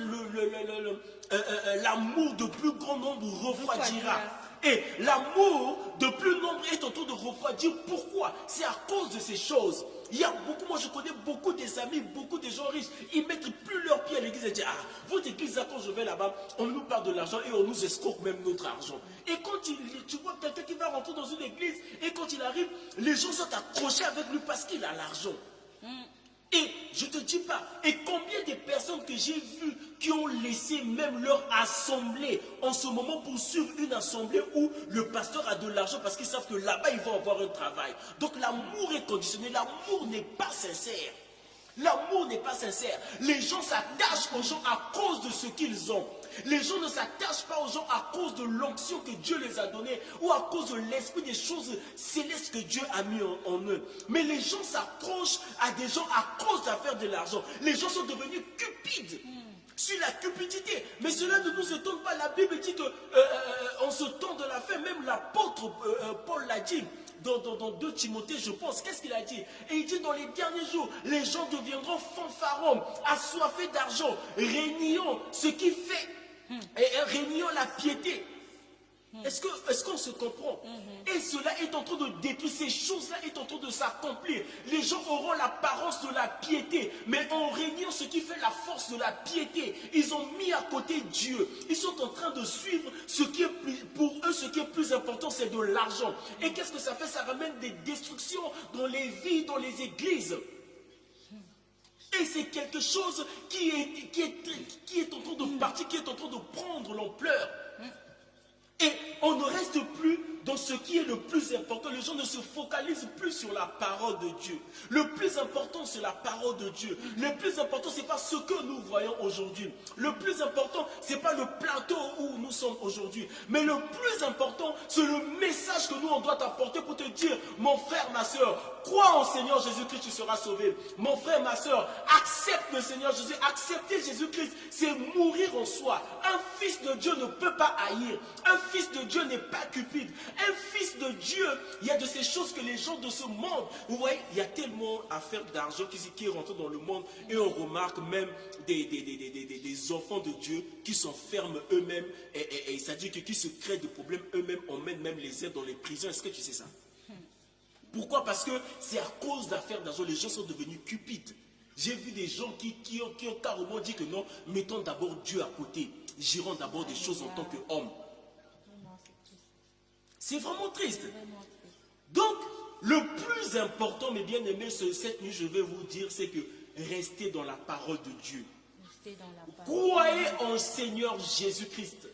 l'amour de plus grand nombre refroidira. Et l'amour de plus nombre est en train de refroidir. Pourquoi? C'est à cause de ces choses. Il y a beaucoup, moi je connais beaucoup des amis, beaucoup de gens riches, ils ne mettent plus leurs pieds à l'église et disent, ah, votre église, quand je vais là-bas, on nous parle de l'argent et on nous escroque même notre argent. Et quand tu vois quelqu'un qui va rentrer dans une église et quand il arrive, les gens sont accrochés avec lui parce qu'il a l'argent. Et je ne te dis pas, et combien de personnes que j'ai vues qui ont laissé même leur assemblée en ce moment pour suivre une assemblée où le pasteur a de l'argent parce qu'ils savent que là-bas ils vont avoir un travail. Donc l'amour est conditionné, l'amour n'est pas sincère. L'amour n'est pas sincère. Les gens s'attachent aux gens à cause de ce qu'ils ont. Les gens ne s'attachent pas aux gens à cause de l'onction que Dieu les a donnée ou à cause de l'esprit des choses célestes que Dieu a mis en eux. Mais les gens s'accrochent à des gens à cause d'affaire de l'argent. Les gens sont devenus cupides sur la cupidité. Mais cela ne nous étonne pas. La Bible dit qu'en ce temps de la fin, même l'apôtre Paul l'a dit. Dans 2 Timothée, je pense, qu'est-ce qu'il a dit? Et il dit dans les derniers jours, les gens deviendront fanfarons, assoiffés d'argent, régnant ce qui fait, régnant la piété. Est-ce qu'on se comprend? Et cela est en train de détruire, ces choses-là est en train de s'accomplir. Les gens auront l'apparence de la piété, mais en régnant ce qui fait la force de la piété, ils ont mis à côté Dieu. Ils sont en train de suivre ce qui est pour eux, ce qui est plus important, c'est de l'argent. Et qu'est-ce que ça fait? Ça ramène des destructions dans les vies, dans les églises. Et c'est quelque chose qui est en train de partir, qui est en train de prendre l'ampleur. Et on ne reste plus dans ce qui est le plus important. Les gens ne se focalisent plus sur la parole de Dieu. Le plus important, c'est la parole de Dieu. Le plus important, ce n'est pas ce que nous voyons aujourd'hui. Le plus important, ce n'est pas le plateau où nous sommes aujourd'hui. Mais le plus important, c'est le message que nous, on doit t'apporter pour te dire, mon frère, ma soeur, crois en Seigneur Jésus-Christ, tu seras sauvé. Mon frère, ma soeur, accepte le Seigneur Jésus. Accepter Jésus-Christ, c'est mourir en soi. Un fils de Dieu ne peut pas haïr. Un fils de Dieu n'est pas cupide. Un fils de Dieu, il y a de ces choses que les gens de ce monde, vous voyez, il y a tellement d'affaires d'argent qui rentrent dans le monde et on remarque même des enfants de Dieu qui s'enferment eux-mêmes et c'est-à-dire qui se créent des problèmes eux-mêmes, emmènent même les aides dans les prisons. Est-ce que tu sais ça? Pourquoi? Parce que c'est à cause d'affaires d'argent, les gens sont devenus cupides. J'ai vu des gens qui ont carrément dit que non, mettons d'abord Dieu à côté, gérons d'abord des choses en tant qu'hommes. C'est vraiment triste. Donc, le plus important, mes bien-aimés, cette nuit, je vais vous dire, c'est que restez dans la parole de Dieu. Croyez en Seigneur Jésus-Christ.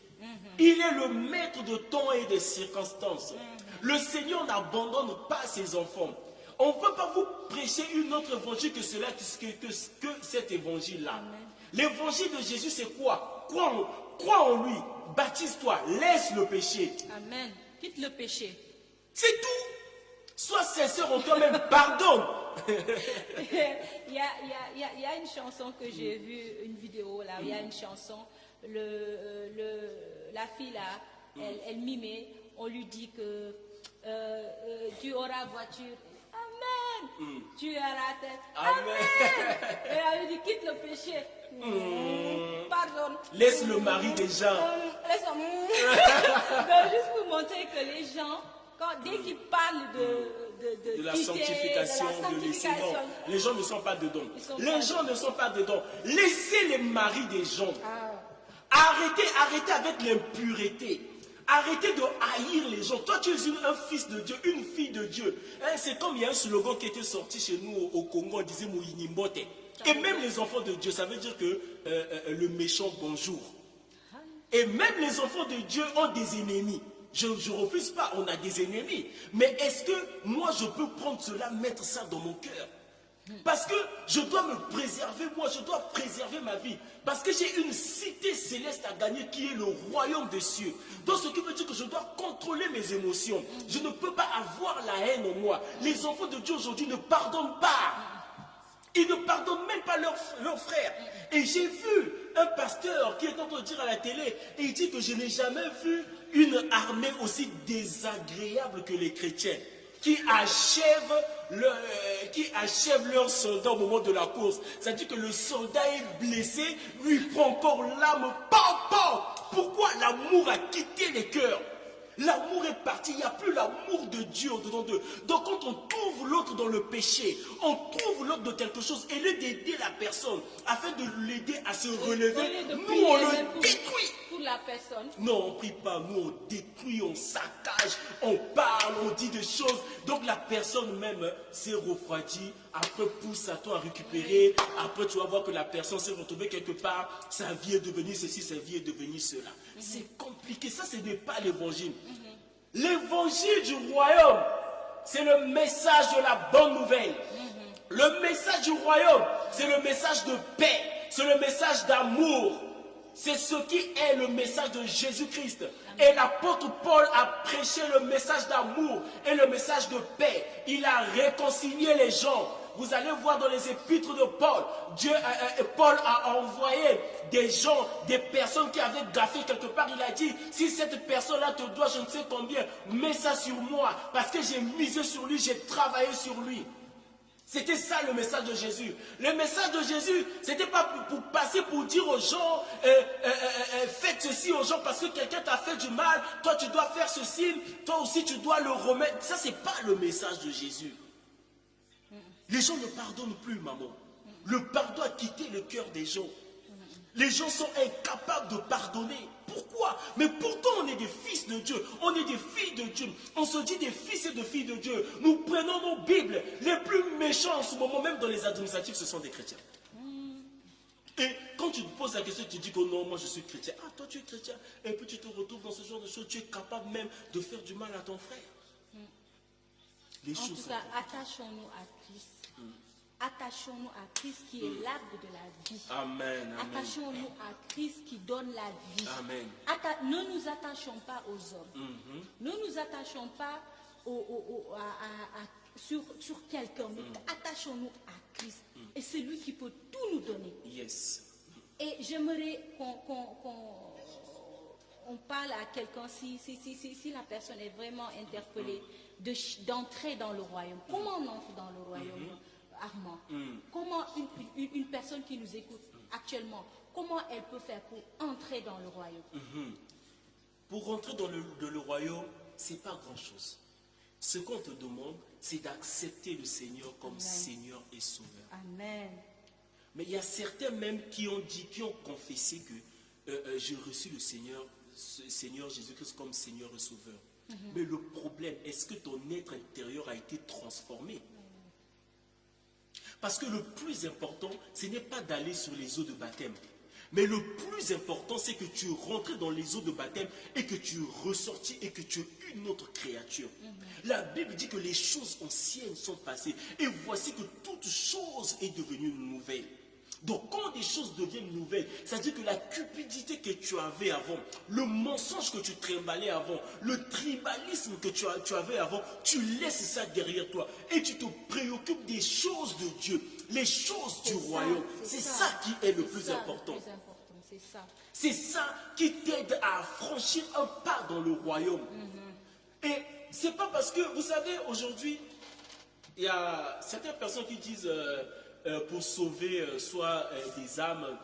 Il est le maître de temps et des circonstances. Le Seigneur n'abandonne pas ses enfants. On ne peut pas vous prêcher une autre évangile que cet évangile-là. L'évangile de Jésus, c'est quoi? Crois en lui, baptise-toi, laisse le péché. Amen. Quitte le péché. C'est tout. Sois sincère en toi-même, pardonne. Il y a une chanson que j'ai vue, une vidéo là, il y a une chanson, la fille là, elle mimait, on lui dit que tu auras voiture. Amen. Tu auras tête. Amen. Et elle lui dit quitte le péché. Pardonne. Laisse le mari des gens. Donc, juste pour montrer que les gens, dès qu'ils parlent de la quitter, sanctification, de laisser, non, les gens ne sont pas dedans. Les gens ne sont pas dedans. Laissez les maris des gens. Arrêtez avec l'impureté. Arrêtez de haïr les gens. Toi, tu es un fils de Dieu, une fille de Dieu. Hein, c'est comme il y a un slogan qui était sorti chez nous au Congo, on disait Mouyinimbote. Et même les enfants de Dieu, ça veut dire que le méchant bonjour. Et même les enfants de Dieu ont des ennemis. Je ne refuse pas, on a des ennemis. Mais est-ce que moi je peux prendre cela, mettre ça dans mon cœur? Parce que je dois me préserver, moi je dois préserver ma vie. Parce que j'ai une cité céleste à gagner qui est le royaume des cieux. Donc ce qui veut dire que je dois contrôler mes émotions. Je ne peux pas avoir la haine en moi. Les enfants de Dieu aujourd'hui ne pardonnent pas. Ils ne pardonnent même pas leurs frères. Et j'ai vu un pasteur qui est en train de dire à la télé, et il dit que je n'ai jamais vu une armée aussi désagréable que les chrétiens, qui achèvent leurs soldats au moment de la course. C'est-à-dire que le soldat est blessé, lui prend encore l'âme, Pourquoi? L'amour a quitté les cœurs. L'amour est parti, il n'y a plus l'amour de Dieu au-dedans d'eux. Donc quand on trouve l'autre dans le péché, on trouve l'autre dans quelque chose, et lieu d'aider la personne, afin de l'aider à se relever, nous on le détruit. Pour la personne. Non, on ne prie pas, nous on détruit, on saccage, on parle, on dit des choses. Donc la personne même s'est refroidie, après pousse à toi à récupérer, après tu vas voir que la personne s'est retrouvée quelque part, sa vie est devenue ceci, sa vie est devenue cela. C'est compliqué, ça ce n'est pas l'évangile. L'évangile du royaume, c'est le message de la bonne nouvelle. Le message du royaume, c'est le message de paix, c'est le message d'amour. C'est ce qui est le message de Jésus-Christ. Et l'apôtre Paul a prêché le message d'amour et le message de paix. Il a réconcilié les gens. Vous allez voir dans les épîtres de Paul, Paul a envoyé des gens, des personnes qui avaient gaffé quelque part. Il a dit, si cette personne-là te doit je ne sais combien, mets ça sur moi. Parce que j'ai misé sur lui, j'ai travaillé sur lui. C'était ça le message de Jésus. Le message de Jésus, ce n'était pas pour passer pour dire aux gens, faites ceci aux gens parce que quelqu'un t'a fait du mal, toi tu dois faire ceci, toi aussi tu dois le remettre. Ça, ce n'est pas le message de Jésus. Les gens ne pardonnent plus, maman. Le pardon a quitté le cœur des gens. Les gens sont incapables de pardonner. Pourquoi? Mais pourtant on est des fils de Dieu, on est des filles de Dieu. On se dit des fils et de filles de Dieu. Nous prenons nos Bibles. Les plus méchants en ce moment, même dans les administratifs, ce sont des chrétiens. Et quand tu te poses la question, tu dis que non, moi je suis chrétien. Ah, toi tu es chrétien. Et puis tu te retrouves dans ce genre de choses. Tu es capable même de faire du mal à ton frère. En tout cas, attachons-nous à Christ. Attachons-nous à Christ qui est l'arbre de la vie. Amen. Attachons-nous à Christ qui donne la vie. Amen. Ne nous attachons pas aux hommes. Ne nous attachons pas sur quelqu'un. Attachons-nous à Christ. Et c'est lui qui peut tout nous donner. Yes. Et j'aimerais qu'on parle à quelqu'un si la personne est vraiment interpellée d'entrer dans le royaume. Comment on entre dans le royaume, Armand? Comment une personne qui nous écoute actuellement, comment elle peut faire pour entrer dans le royaume? Pour entrer dans le royaume, ce n'est pas grand-chose. Ce qu'on te demande, c'est d'accepter le Seigneur comme Amen. Seigneur et Sauveur. Amen. Mais il y a certains même qui ont confessé que j'ai reçu le Seigneur Jésus-Christ comme Seigneur et Sauveur. Mais le problème, est-ce que ton être intérieur a été transformé? Parce que le plus important, ce n'est pas d'aller sur les eaux de baptême. Mais le plus important, c'est que tu rentres dans les eaux de baptême et que tu ressortis et que tu es une autre créature. La Bible dit que les choses anciennes sont passées et voici que toute chose est devenue nouvelle. Donc quand des choses deviennent nouvelles, ça veut dire que la cupidité que tu avais avant, le mensonge que tu trimballais avant, le tribalisme que tu avais avant, tu laisses ça derrière toi et tu te préoccupes des choses de Dieu, les choses du royaume. C'est ça qui est le plus important. C'est ça qui t'aide à franchir un pas dans le royaume. Et c'est pas parce que, vous savez, aujourd'hui, il y a certaines personnes qui disent... pour sauver soit des âmes,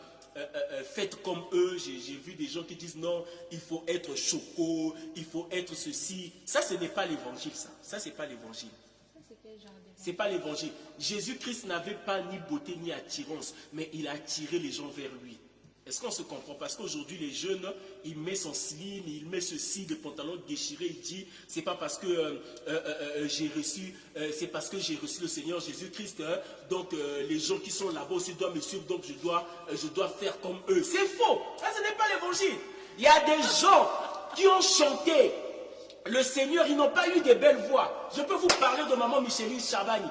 faites comme eux. J'ai vu des gens qui disent non, il faut être choco, il faut être ceci. Ça, ce n'est pas l'évangile, ça. Ça, ce n'est pas l'évangile. C'est pas l'évangile. Jésus-Christ n'avait pas ni beauté ni attirance, mais il a attiré les gens vers lui. Est-ce qu'on se comprend? Parce qu'aujourd'hui, les jeunes, il met son slim, il met ceci, des pantalons déchirés, il dit, c'est pas parce que j'ai reçu, c'est parce que j'ai reçu le Seigneur Jésus-Christ, donc les gens qui sont là-bas aussi doivent me suivre, donc je dois faire comme eux. C'est faux! Ça, ce n'est pas l'évangile. Il y a des gens qui ont chanté le Seigneur, ils n'ont pas eu de belles voix. Je peux vous parler de maman Micheline Chabani,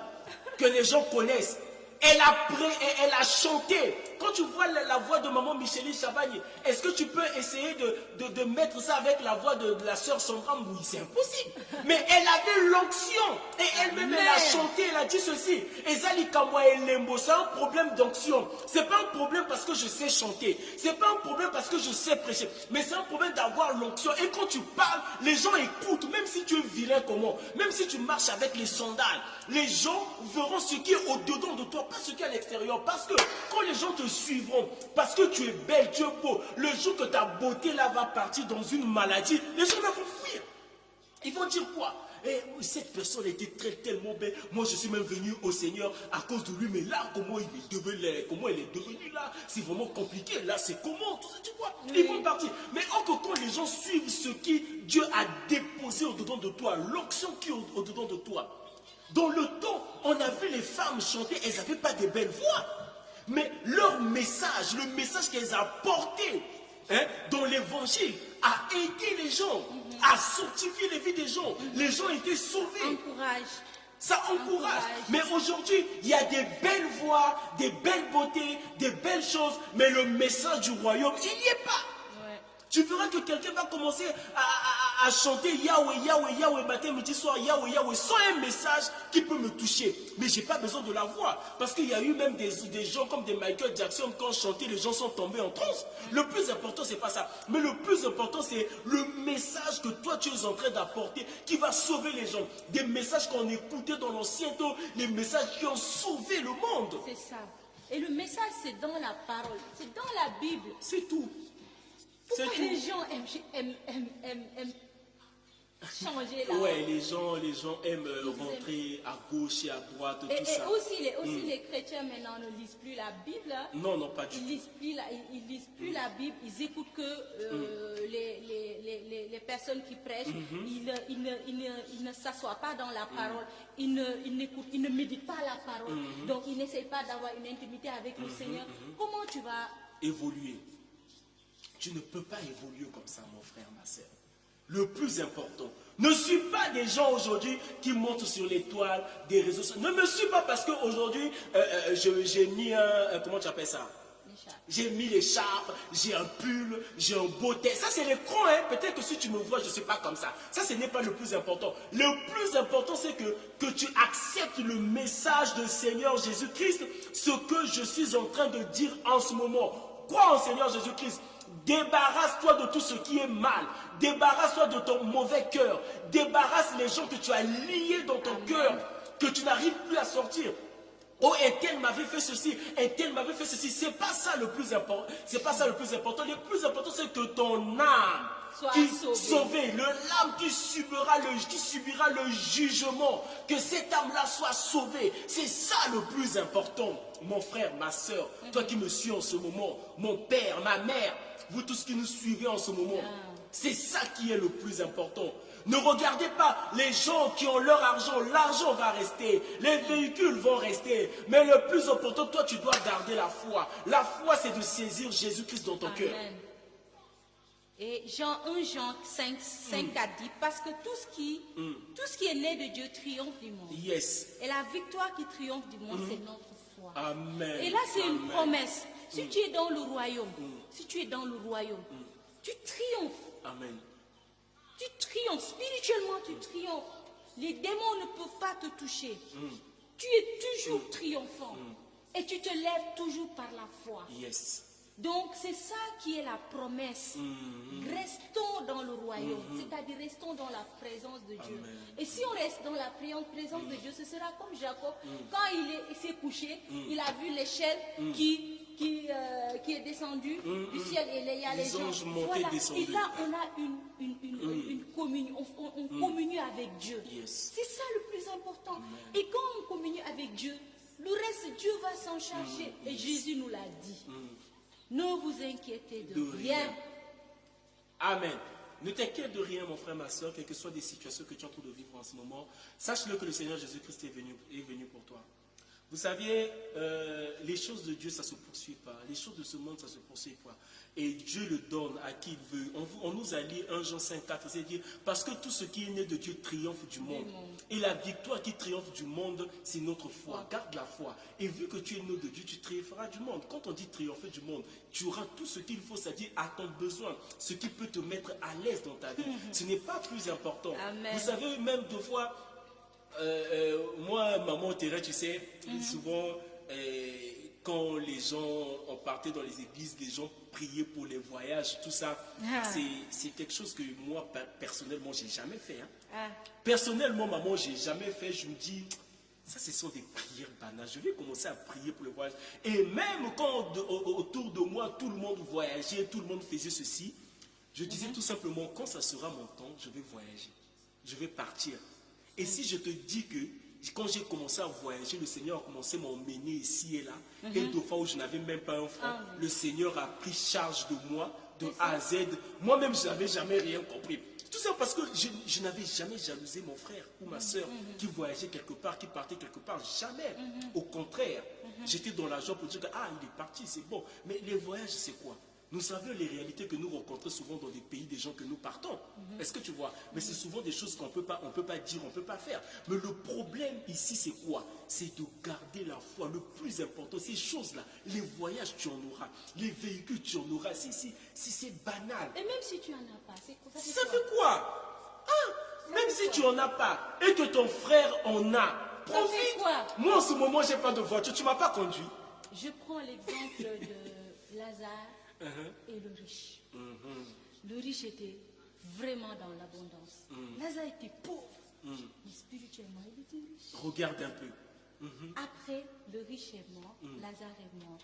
que les gens connaissent. Elle a chanté quand tu vois la voix de maman Micheline Chabagne, est-ce que tu peux essayer de mettre ça avec la voix de la sœur Sandra Mbouy? C'est impossible. Mais elle avait l'onction. Et elle-même, elle a chanté, elle a dit ceci. Ezali Kamwa Elembo, c'est un problème d'onction. C'est pas un problème parce que je sais chanter. C'est pas un problème parce que je sais prêcher. Mais c'est un problème d'avoir l'onction. Et quand tu parles, les gens écoutent. Même si tu es vilain comment, même si tu marches avec les sandales, les gens verront ce qui est au-dedans de toi, pas ce qui est à l'extérieur. Parce que quand les gens te suivront, parce que tu es belle, tu es beau, le jour que ta beauté là va partir dans une maladie, les gens vont fuir. Ils vont dire quoi? Et cette personne était tellement belle. Moi, je suis même venu au Seigneur à cause de lui. Mais là, comment elle est devenue là? C'est vraiment compliqué. Là, c'est comment? Tout ça, tu vois? Ils vont partir. Mais encore quand les gens suivent ce qui Dieu a déposé au-dedans de toi, l'onction qui est au-dedans de toi. Dans le temps, on a vu les femmes chanter, elles n'avaient pas de belles voix. Mais leur message, le message qu'elles apportaient dans l'évangile, a aidé les gens, a sanctifié les vies des gens. Les gens étaient sauvés. Encourage. Ça encourage. Mais aujourd'hui, il y a des belles voix, des belles beautés, des belles choses, mais le message du royaume, il n'y est pas. Tu verras que quelqu'un va commencer à chanter Yahweh, Yahweh, Yahweh, matin, midi, soir, Yahweh, Yahweh, sans un message qui peut me toucher. Mais je n'ai pas besoin de la voix. Parce qu'il y a eu même des gens comme des Michael Jackson, quand chantait, les gens sont tombés en transe. Le plus important, ce n'est pas ça. Mais le plus important, c'est le message que toi, tu es en train d'apporter, qui va sauver les gens. Des messages qu'on écoutait dans l'ancien temps, les messages qui ont sauvé le monde. C'est ça. Et le message, c'est dans la parole, c'est dans la Bible. C'est tout. Pourquoi les gens aiment changer là? Ouais, les gens aiment rentrer à gauche et à droite, tout ça. Et aussi les chrétiens maintenant ne lisent plus la Bible. Non, pas du tout. Ils lisent plus la Bible, ils écoutent que les personnes qui prêchent, ils ne s'assoient pas dans la parole, ils ne méditent pas la parole, donc ils n'essayent pas d'avoir une intimité avec le Seigneur. Comment tu vas évoluer? Tu ne peux pas évoluer comme ça, mon frère, ma soeur. Le plus important, ne suis pas des gens aujourd'hui qui montent sur les toiles des réseaux sociaux. Ne me suis pas parce qu'aujourd'hui, j'ai mis comment tu appelles ça? J'ai mis l'écharpe, j'ai un pull, j'ai un beau tête. Ça, c'est l'écran, hein. Peut-être que si tu me vois, je ne suis pas comme ça. Ça, ce n'est pas le plus important. Le plus important, c'est que tu acceptes le message du Seigneur Jésus-Christ, ce que je suis en train de dire en ce moment. Crois en Seigneur Jésus-Christ. Débarrasse-toi de tout ce qui est mal. Débarrasse-toi de ton mauvais cœur. Débarrasse les gens que tu as liés dans ton cœur, que tu n'arrives plus à sortir. Oh, un tel m'avait fait ceci, un tel m'avait fait ceci. C'est pas ça le plus important. C'est pas ça le plus important. Le plus important, c'est que ton âme soit sauvée, l'âme qui subira le jugement, que cette âme-là soit sauvée. C'est ça le plus important, mon frère, ma soeur, toi qui me suis en ce moment, mon père, ma mère, vous tous qui nous suivez en ce moment. C'est ça qui est le plus important. Ne regardez pas les gens qui ont leur argent. L'argent va rester. Les véhicules vont rester. Mais le plus important, toi, tu dois garder la foi. La foi, c'est de saisir Jésus-Christ dans ton cœur. Et 1 Jean 5 a dit, parce que tout ce qui est né de Dieu triomphe du monde. Yes. Et la victoire qui triomphe du monde, c'est notre foi. Amen. Et là, c'est une promesse. Si tu es dans le royaume, tu triomphes. Amen. Tu triomphes, spirituellement tu triomphes. Les démons ne peuvent pas te toucher. Tu es toujours triomphant. Et tu te lèves toujours par la foi. Yes. Donc c'est ça qui est la promesse. Restons dans le royaume, c'est-à-dire restons dans la présence de Dieu. Amen. Et si on reste dans la présence de Dieu, ce sera comme Jacob. Quand il s'est couché, il a vu l'échelle qui est descendue du ciel et il y a les anges montés, descendus. Et là on a une communion, on communie avec Dieu. Yes. C'est ça le plus important. Amen. Et quand on communie avec Dieu, le reste Dieu va s'en charger. Et Jésus nous l'a dit. Ne vous inquiétez de rien. Amen. Ne t'inquiète de rien, mon frère, ma soeur, quelles que soient les situations que tu es en train de vivre en ce moment. Sache-le que le Seigneur Jésus-Christ est venu pour toi. Vous savez, les choses de Dieu, ça ne se poursuit pas. Les choses de ce monde, ça ne se poursuit pas. Et Dieu le donne à qui il veut. On nous a lu 1 Jean 5,4, c'est-à-dire parce que tout ce qui est né de Dieu triomphe du monde. Et la victoire qui triomphe du monde, c'est notre foi. Garde la foi. Et vu que tu es né de Dieu, tu triompheras du monde. Quand on dit triompher du monde, tu auras tout ce qu'il faut, c'est-à-dire à ton besoin, ce qui peut te mettre à l'aise dans ta vie. Ce n'est pas plus important. Amen. Vous savez, même deux fois, moi, maman Thérèse, tu sais, souvent, quand les gens, on partait dans les églises, les gens priaient pour les voyages, tout ça, c'est quelque chose que moi, personnellement, j'ai jamais fait. Hein. Personnellement, maman, j'ai jamais fait. Je me dis, ça, ce sont des prières banales. Je vais commencer à prier pour le voyage. Et même quand autour de moi, tout le monde voyageait, tout le monde faisait ceci, je disais tout simplement, quand ça sera mon temps, je vais voyager. Je vais partir. Et si je te dis que quand j'ai commencé à voyager, le Seigneur a commencé à m'emmener ici et là. Et deux fois où je n'avais même pas un franc, le Seigneur a pris charge de moi, de A à Z. Moi-même, je n'avais jamais rien compris. Tout ça parce que je n'avais jamais jalousé mon frère ou ma soeur qui voyageait quelque part, qui partait quelque part. Jamais. Au contraire, j'étais dans la joie pour dire que, il est parti, c'est bon. Mais les voyages, c'est quoi? Nous savons les réalités que nous rencontrons souvent dans des pays des gens que nous partons. Est-ce que tu vois? Mais c'est souvent des choses qu'on ne peut pas dire, on ne peut pas faire. Mais le problème ici, c'est quoi? C'est de garder la foi. Le plus important, ces choses-là, les voyages, tu en auras. Les véhicules, tu en auras. Si c'est banal. Et même si tu n'en as pas, ça fait quoi? Même si tu n'en as pas et que ton frère en a, profite. Moi, en ce moment, je n'ai pas de voiture. Tu ne m'as pas conduit. Je prends l'exemple de Lazare. Et le riche. Le riche était vraiment dans l'abondance. Lazare était pauvre. Mais spirituellement, il était riche. Regarde un peu. Après, le riche est mort. Lazare est mort.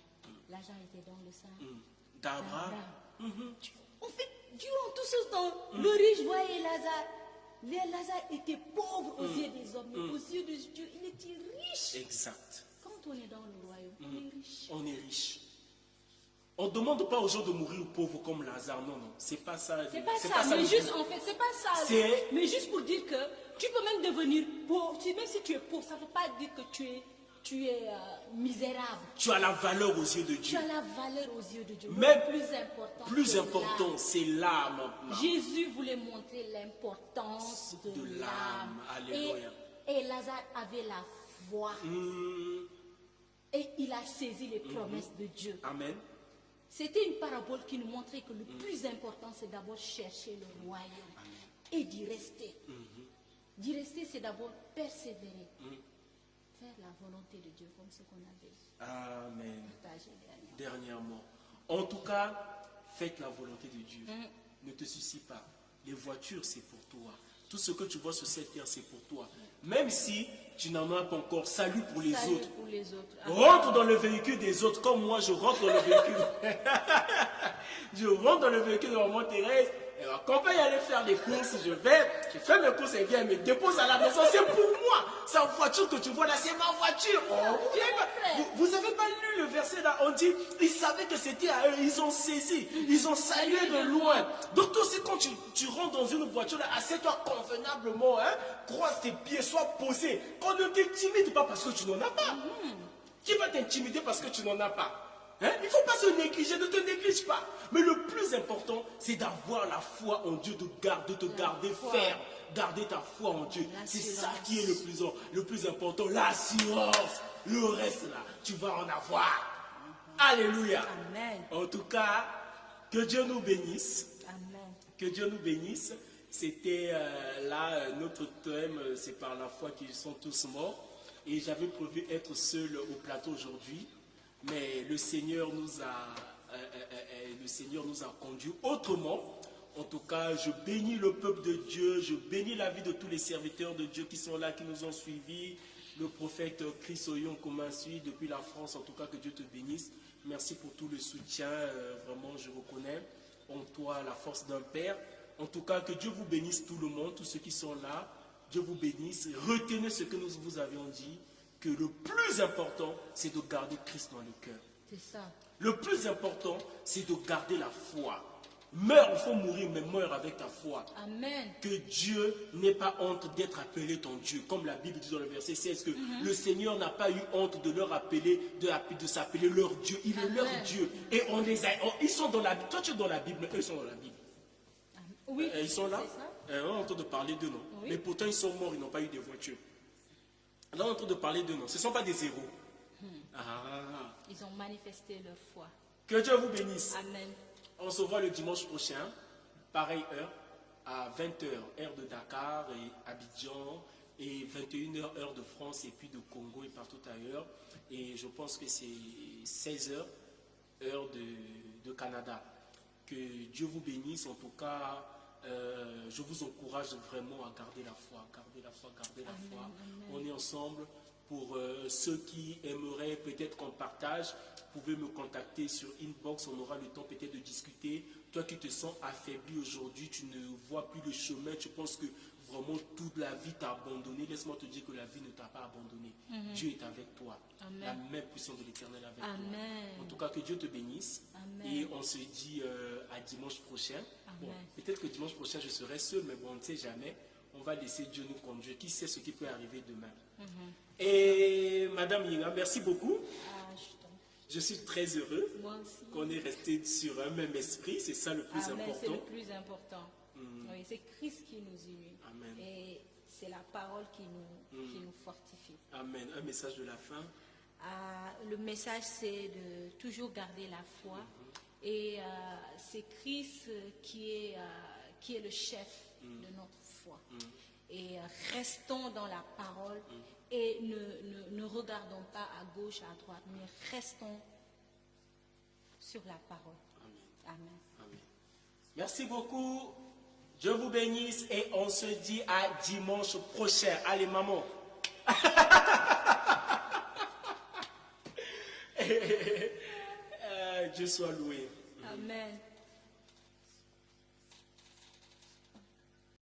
Lazare était dans le sang d'Abraham. En fait, durant tout ce temps, le riche voyait Lazare. Lazare était pauvre aux yeux des hommes. Mais aux yeux de Dieu, il était riche. Exact. Quand on est dans le royaume, on est riche. On est riche. On ne demande pas aux gens de mourir pauvres comme Lazare, non, c'est pas ça. C'est pas ça, mais juste, en fait, c'est pas ça. Mais juste pour dire que tu peux même devenir pauvre, même si tu es pauvre, ça ne veut pas dire que tu es misérable. Tu as la valeur aux yeux de Dieu. Tu as la valeur aux yeux de Dieu. Mais le plus important, c'est l'âme. Jésus voulait montrer l'importance de l'âme. Alléluia. Et Lazare avait la foi. Et il a saisi les promesses de Dieu. Amen. C'était une parabole qui nous montrait que le plus important, c'est d'abord chercher le royaume et d'y rester. D'y rester, c'est d'abord persévérer. Faire la volonté de Dieu comme ce qu'on avait partagé dernièrement. En tout cas, faites la volonté de Dieu. Ne te soucie pas. Les voitures, c'est pour toi. Tout ce que tu vois sur cette terre, c'est pour toi. Même si tu n'en as pas encore, salut pour les autres. Rentre dans le véhicule des autres, comme moi, je rentre dans le véhicule. Je rentre dans le véhicule de maman Thérèse. Quand on va y aller faire des courses, je fais mes courses et viens me dépose à la maison. C'est pour moi. Sa voiture que tu vois là, c'est ma voiture. Vous n'avez pas lu le verset là? On dit, ils savaient que c'était à eux. Ils ont saisi. Ils ont salué de loin. Donc toi aussi, quand tu rentres dans une voiture là, assieds-toi convenablement. Croise tes pieds, sois posé. Qu'on ne t'intimide pas parce que tu n'en as pas. Qui va t'intimider parce que tu n'en as pas? Il ne faut pas se négliger, ne te néglige pas. Mais le plus important, c'est d'avoir la foi en Dieu, de te garder ferme, garder ta foi en Dieu. C'est ça qui est le plus important. L'assurance, le reste là, tu vas en avoir. Alléluia. Amen. En tout cas, que Dieu nous bénisse. Amen. Que Dieu nous bénisse. C'était là, notre thème, c'est par la foi qu'ils sont tous morts. Et j'avais prévu être seul au plateau aujourd'hui. Mais le Seigneur nous a conduits autrement. En tout cas, je bénis le peuple de Dieu, je bénis la vie de tous les serviteurs de Dieu qui sont là, qui nous ont suivis. Le prophète Chris Oyon qu'on m'a suivi depuis la France. En tout cas, que Dieu te bénisse. Merci pour tout le soutien. Vraiment, je reconnais en toi la force d'un père. En tout cas, que Dieu vous bénisse tout le monde, tous ceux qui sont là. Dieu vous bénisse. Retenez ce que nous vous avions dit. Que le plus important, c'est de garder Christ dans le cœur. C'est ça. Le plus important, c'est de garder la foi. Meurs, il faut mourir, mais meurs avec ta foi. Amen. Que Dieu n'ait pas honte d'être appelé ton Dieu. Comme la Bible dit dans le verset 16 que le Seigneur n'a pas eu honte de leur appeler, de s'appeler leur Dieu. Il est leur Dieu. Et ils sont dans la Bible. Toi, tu es dans la Bible, mais eux, ils sont dans la Bible. Oui. Ils sont là. C'est ça. On est en train de parler d'eux, non? Oui. Mais pourtant, ils sont morts, ils n'ont pas eu de voiture. Là, on est en train de parler d'eux, non? Ce ne sont pas des héros. Ils ont manifesté leur foi. Que Dieu vous bénisse. Amen. On se voit le dimanche prochain, pareille heure, à 20h, heure de Dakar et Abidjan, et 21h, heure de France, et puis de Congo et partout ailleurs. Et je pense que c'est 16h, heure de Canada. Que Dieu vous bénisse. En tout cas, je vous encourage vraiment à garder la foi, garder la foi, garder la foi. Amen. On est ensemble. Pour ceux qui aimeraient peut-être qu'on partage, vous pouvez me contacter sur Inbox, on aura le temps peut-être de discuter. Toi qui te sens affaibli aujourd'hui, tu ne vois plus le chemin, tu penses que vraiment toute la vie t'a abandonné. Laisse-moi te dire que la vie ne t'a pas abandonné. Dieu est avec toi. Amen. La main puissante de l'Éternel avec Amen. toi. En tout cas, que Dieu te bénisse. Amen. Et on se dit à dimanche prochain. Bon, peut-être que dimanche prochain, je serai seul, mais bon, on ne sait jamais. On va laisser Dieu nous conduire. Qui sait ce qui peut arriver demain? Et Madame Yinga, merci beaucoup. Je suis très heureux qu'on est resté sur un même esprit. C'est ça le plus important. C'est le plus important. Oui, c'est Christ qui nous unit. Amen. Et c'est la parole qui nous fortifie. Amen. Un message de la fin. Le message, c'est de toujours garder la foi. Et c'est Christ qui est le chef de notre foi. Et restons dans la parole et ne regardons pas à gauche, à droite, mais restons sur la parole. Amen. Amen. Merci beaucoup. Dieu vous bénisse et on se dit à dimanche prochain. Allez, maman. Dieu soit loué. Amen.